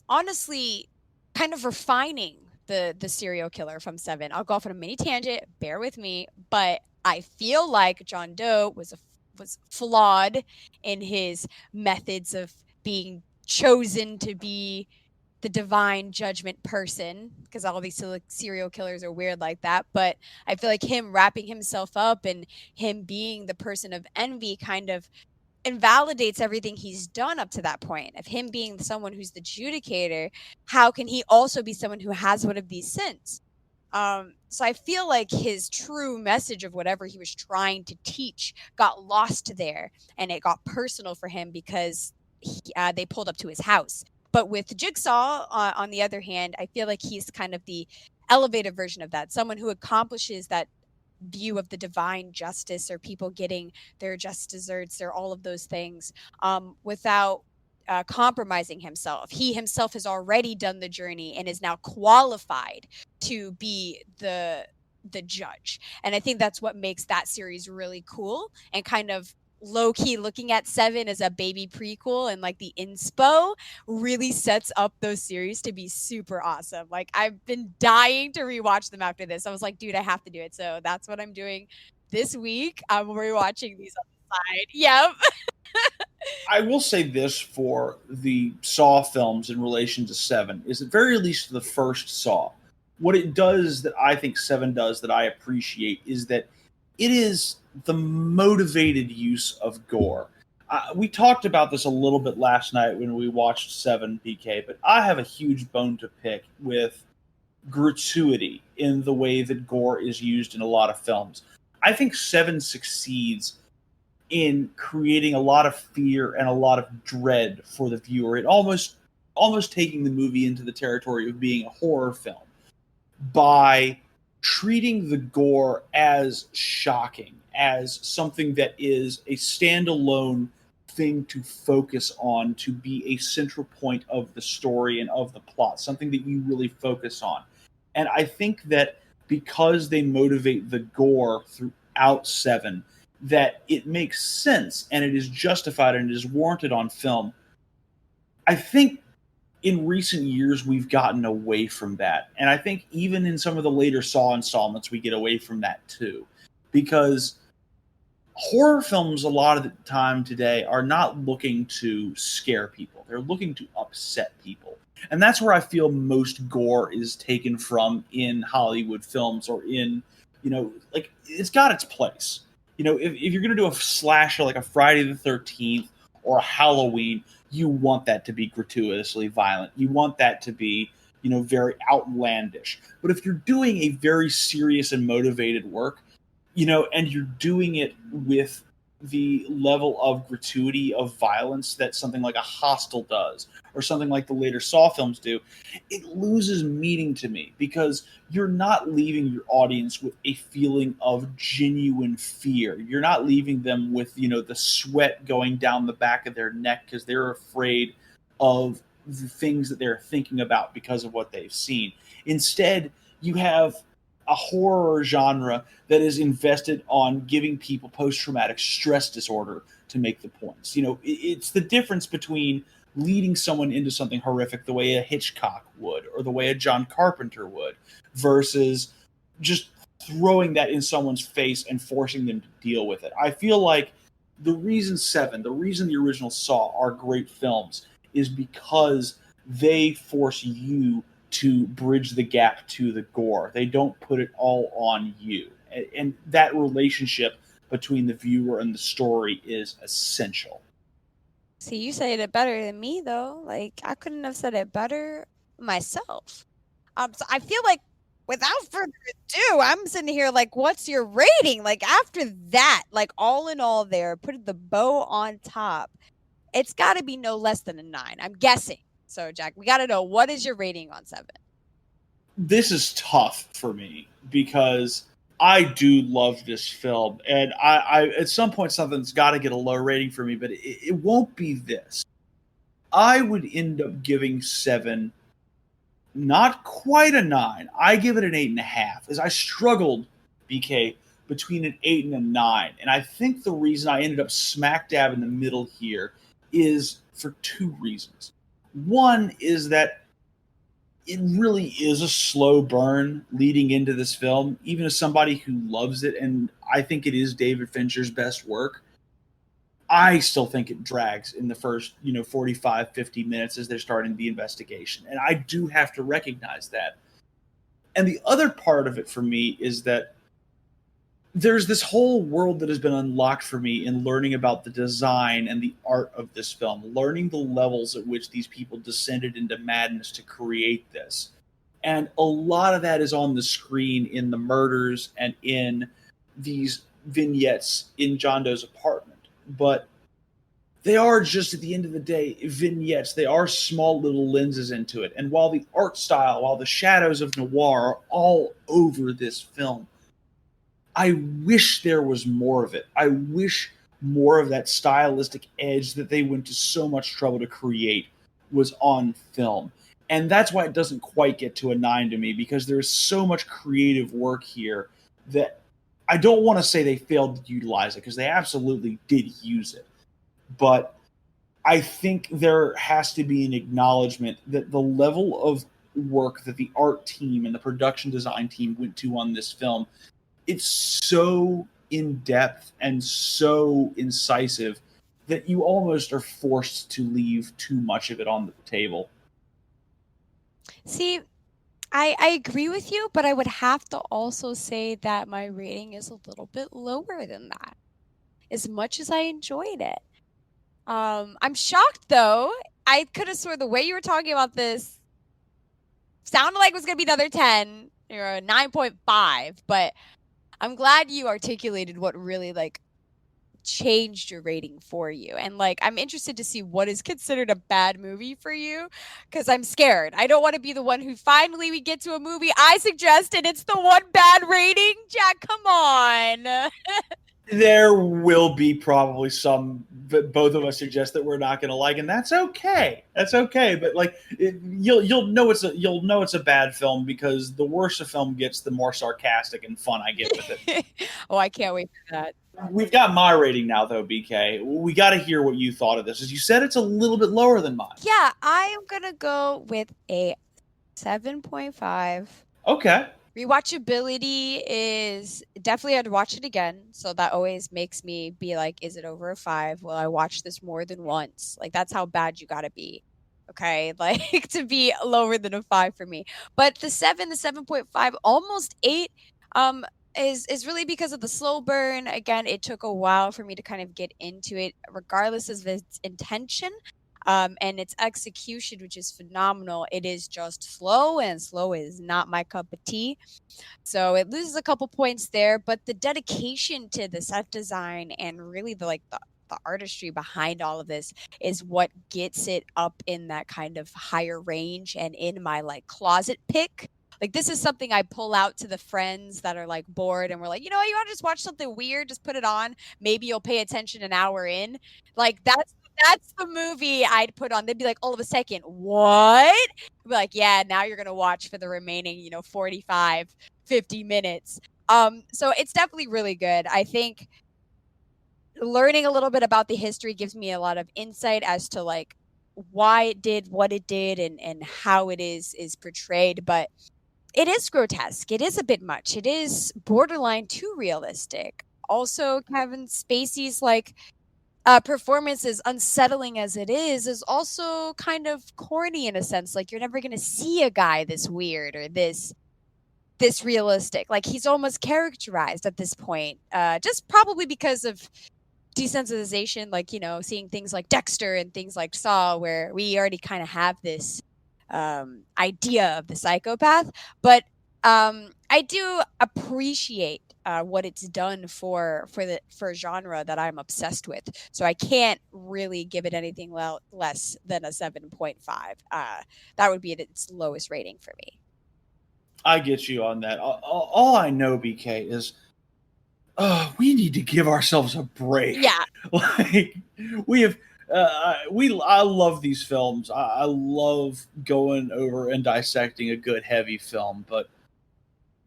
honestly kind of refining the serial killer from Seven. I'll go off on a mini tangent, bear with me, but I feel like John Doe was flawed in his methods of being chosen to be the divine judgment person, because all these serial killers are weird like that. But I feel like him wrapping himself up and him being the person of envy kind of invalidates everything he's done up to that point. Of him being someone who's the adjudicator, how can he also be someone who has one of these sins? So I feel like his true message of whatever he was trying to teach got lost there, and it got personal for him because they pulled up to his house. But with Jigsaw, on the other hand, I feel like he's kind of the elevated version of that. Someone who accomplishes that view of the divine justice, or people getting their just desserts, or all of those things, without compromising himself. He himself has already done the journey and is now qualified to be the judge. And I think that's what makes that series really cool and kind of low key looking at Seven as a baby prequel and like the inspo really sets up those series to be super awesome. Like I've been dying to rewatch them after this. I was like, dude, I have to do it. So that's what I'm doing this week. I'm rewatching these on the side. Yep. I will say this for the Saw films in relation to Seven is at very least the first Saw. What it does that I think Seven does that I appreciate is that it is the motivated use of gore. We talked about this a little bit last night when we watched Seven, PK, but I have a huge bone to pick with gratuity in the way that gore is used in a lot of films. I think Seven succeeds in creating a lot of fear and a lot of dread for the viewer. It almost taking the movie into the territory of being a horror film by treating the gore as shocking, as something that is a standalone thing to focus on, to be a central point of the story and of the plot, something that you really focus on. And I think that because they motivate the gore throughout Seven, that it makes sense and it is justified and it is warranted on film. I think in recent years we've gotten away from that. And I think even in some of the later Saw installments we get away from that too. Because horror films a lot of the time today are not looking to scare people. They're looking to upset people. And that's where I feel most gore is taken from in Hollywood films or in, like it's got its place. If you're going to do a slasher like a Friday the 13th or a Halloween, you want that to be gratuitously violent. You want that to be, very outlandish. But if you're doing a very serious and motivated work, and you're doing it with the level of gratuity of violence that something like a Hostel does or something like the later Saw films do, it loses meaning to me because you're not leaving your audience with a feeling of genuine fear. You're not leaving them with, the sweat going down the back of their neck because they're afraid of the things that they're thinking about because of what they've seen. Instead, you have a horror genre that is invested on giving people post-traumatic stress disorder to make the points. It's the difference between leading someone into something horrific the way a Hitchcock would or the way a John Carpenter would versus just throwing that in someone's face and forcing them to deal with it. I feel like the reason Seven, the reason the original Saw are great films is because they force you to bridge the gap to the gore. They don't put it all on you. And that relationship between the viewer and the story is essential. See, you said it better than me, though. Like, I couldn't have said it better myself. So I feel like, without further ado, I'm sitting here like, what's your rating? Like, after that, like, all in all there, putting the bow on top, it's got to be no less than a 9, I'm guessing. So, Jack, we got to know, what is your rating on Seven? This is tough for me because I do love this film. And I at some point, something's got to get a low rating for me, but it won't be this. I would end up giving Seven not quite a 9. I give it an 8.5, as I struggled, BK, between an 8 and a 9. And I think the reason I ended up smack dab in the middle here is for 2 reasons. One is that it really is a slow burn leading into this film, even as somebody who loves it, and I think it is David Fincher's best work. I still think it drags in the first, 45, 50 minutes as they're starting the investigation. And I do have to recognize that. And the other part of it for me is that there's this whole world that has been unlocked for me in learning about the design and the art of this film, learning the levels at which these people descended into madness to create this. And a lot of that is on the screen in the murders and in these vignettes in John Doe's apartment. But they are just, at the end of the day, vignettes. They are small little lenses into it. And while the art style, while the shadows of noir are all over this film, I wish there was more of it. I wish more of that stylistic edge that they went to so much trouble to create was on film. And that's why it doesn't quite get to a 9 to me, because there's so much creative work here that I don't want to say they failed to utilize it, because they absolutely did use it. But I think there has to be an acknowledgement that the level of work that the art team and the production design team went to on this film, it's so in-depth and so incisive that you almost are forced to leave too much of it on the table. See, I agree with you, but I would have to also say that my rating is a little bit lower than that, as much as I enjoyed it. I'm shocked though. I could have swore the way you were talking about this sounded like it was gonna be another 10 or a 9.5, but I'm glad you articulated what really like changed your rating for you. And like I'm interested to see what is considered a bad movie for you, because I'm scared. I don't want to be the one who finally we get to a movie I suggest and it's the one bad rating. Jack, come on. There will be probably some that both of us suggest that we're not going to like, and that's okay. That's okay. But like, you'll know it's a bad film, because the worse a film gets, the more sarcastic and fun I get with it. Oh, I can't wait for that. We've got my rating now, though, BK. We got to hear what you thought of this. As you said, it's a little bit lower than mine. Yeah, I am gonna go with a 7.5. Okay. Rewatchability is definitely, I'd watch it again. So that always makes me be like, is it over a 5? Well, I watched this more than once. Like, that's how bad you gotta be. Okay. Like, to be lower than a 5 for me. But the 7.5, almost 8, is really because of the slow burn. Again, it took a while for me to kind of get into it, regardless of its intention. And its execution, which is phenomenal. It is just slow, and slow is not my cup of tea. So it loses a couple points there, but the dedication to the set design and really the artistry behind all of this is what gets it up in that kind of higher range and in my like closet pick. Like, this is something I pull out to the friends that are like bored and we're like, you know, you want to just watch something weird, just put it on. Maybe you'll pay attention an hour in. Like, that's the movie I'd put on. They'd be like, all of a second, what? I'd be like, yeah, now you're going to watch for the remaining, 45, 50 minutes. So it's definitely really good. I think learning a little bit about the history gives me a lot of insight as to like why it did what it did and how it is portrayed. But it is grotesque. It is a bit much. It is borderline too realistic. Also, Kevin Spacey's like performance, is unsettling as it is also kind of corny in a sense. Like, you're never gonna see a guy this weird or this realistic. Like, he's almost characterized at this point, just probably because of desensitization. Like, seeing things like Dexter and things like Saw, where we already kind of have this idea of the psychopath. But I do appreciate what it's done for a genre that I'm obsessed with. So I can't really give it anything less than a 7.5. That would be its lowest rating for me. I get you on that. All I know, BK, is we need to give ourselves a break. Yeah. Like, we have. I love these films. I love going over and dissecting a good heavy film, but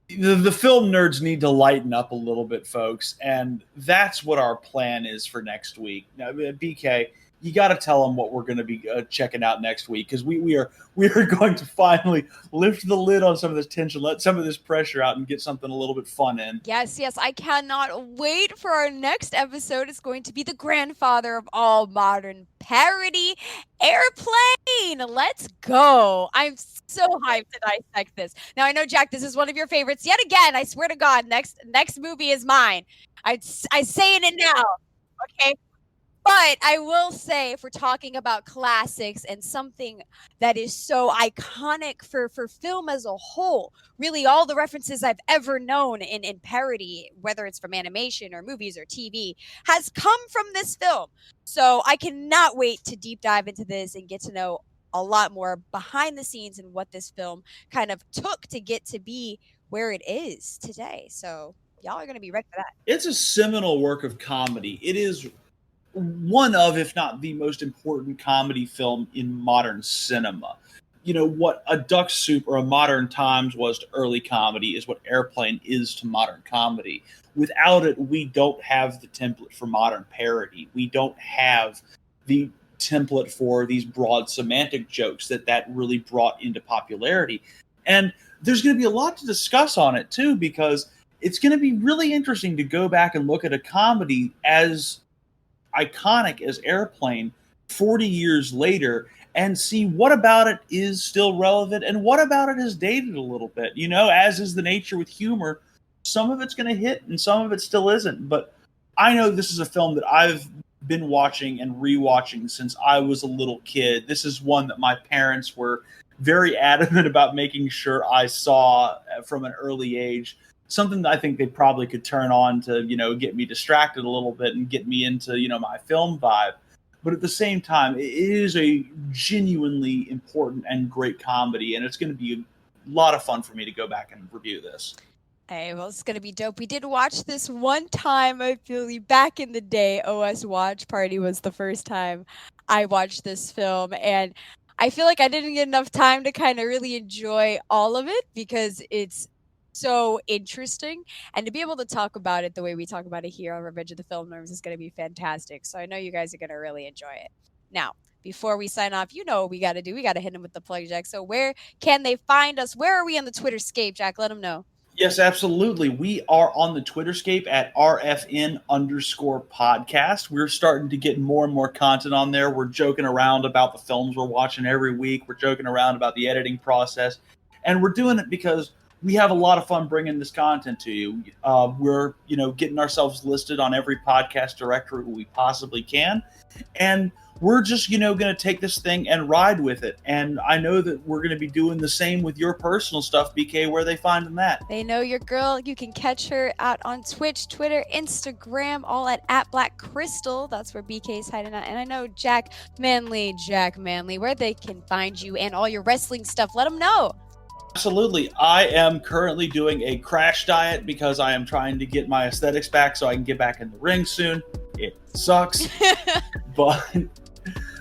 the film nerds need to lighten up a little bit, folks, and that's what our plan is for next week. Now, BK, you got to tell them what we're going to be checking out next week, because we are going to finally lift the lid on some of this tension, let some of this pressure out, and get something a little bit fun in. Yes, I cannot wait for our next episode. It's going to be the grandfather of all modern parody, Airplane. Let's go. I'm so hyped to dissect this. Now, I know, Jack, this is one of your favorites. Yet again, I swear to God, next movie is mine. I saying it now, okay? But I will say, if we're talking about classics and something that is so iconic for film as a whole, really all the references I've ever known in parody, whether it's from animation or movies or TV, has come from this film. So I cannot wait to deep dive into this and get to know a lot more behind the scenes and what this film kind of took to get to be where it is today. So y'all are going to be ready for that. It's a seminal work of comedy. It is one of, if not the most important comedy film in modern cinema. what a duck soup or a Modern Times was to early comedy is what Airplane is to modern comedy. Without it, we don't have the template for modern parody. We don't have the template for these broad semantic jokes that really brought into popularity. And there's going to be a lot to discuss on it too, because it's going to be really interesting to go back and look at a comedy as iconic as Airplane 40 years later and see what about it is still relevant and what about it is dated a little bit. As is the nature with humor, some of it's going to hit and some of it still isn't. But I know this is a film that I've been watching and rewatching since I was a little kid. This is one that my parents were very adamant about making sure I saw from an early age. Something that I think they probably could turn on to, get me distracted a little bit and get me into, my film vibe. But at the same time, it is a genuinely important and great comedy, and it's going to be a lot of fun for me to go back and review this. Hey, well, it's going to be dope. We did watch this one time, I feel like, back in the day. OS Watch Party was the first time I watched this film, and I feel like I didn't get enough time to kind of really enjoy all of it because it's so interesting, and to be able to talk about it the way we talk about it here on Revenge of the Film Nerds is going to be fantastic. So I know you guys are going to really enjoy it. Now, before we sign off, you know what we got to do. We got to hit them with the plug, Jack. So where can they find us? Where are we on the Twitterscape, Jack? Let them know. Yes, absolutely. We are on the Twitterscape at RFN_podcast. We're starting to get more and more content on there. We're joking around about the films we're watching every week. We're joking around about the editing process. And we're doing it because we have a lot of fun bringing this content to you. We're, getting ourselves listed on every podcast directory we possibly can. And we're just, going to take this thing and ride with it. And I know that we're going to be doing the same with your personal stuff, BK. Where they find them at? They know your girl. You can catch her out on Twitch, Twitter, Instagram, all at Black Crystal. That's where BK's hiding out. And I know Jack Manley, where they can find you and all your wrestling stuff. Let them know. Absolutely. I am currently doing a crash diet because I am trying to get my aesthetics back so I can get back in the ring soon. It sucks.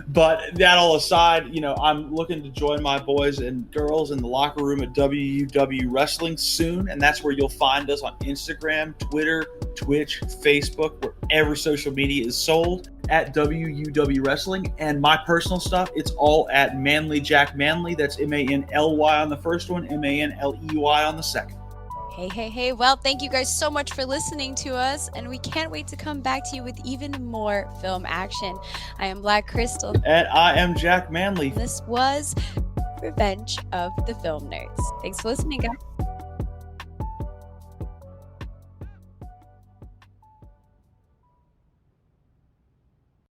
But that all aside, I'm looking to join my boys and girls in the locker room at WUW Wrestling soon. And that's where you'll find us on Instagram, Twitter, Twitch, Facebook, wherever social media is sold at WUW Wrestling. And my personal stuff, it's all at Manly Jack Manley. That's MANLY on the first one, MANLEY on the second. Hey. Well, thank you guys so much for listening to us, and we can't wait to come back to you with even more film action. I am Black Crystal. And I am Jack Manley. This was Revenge of the Film Nerds. Thanks for listening, guys.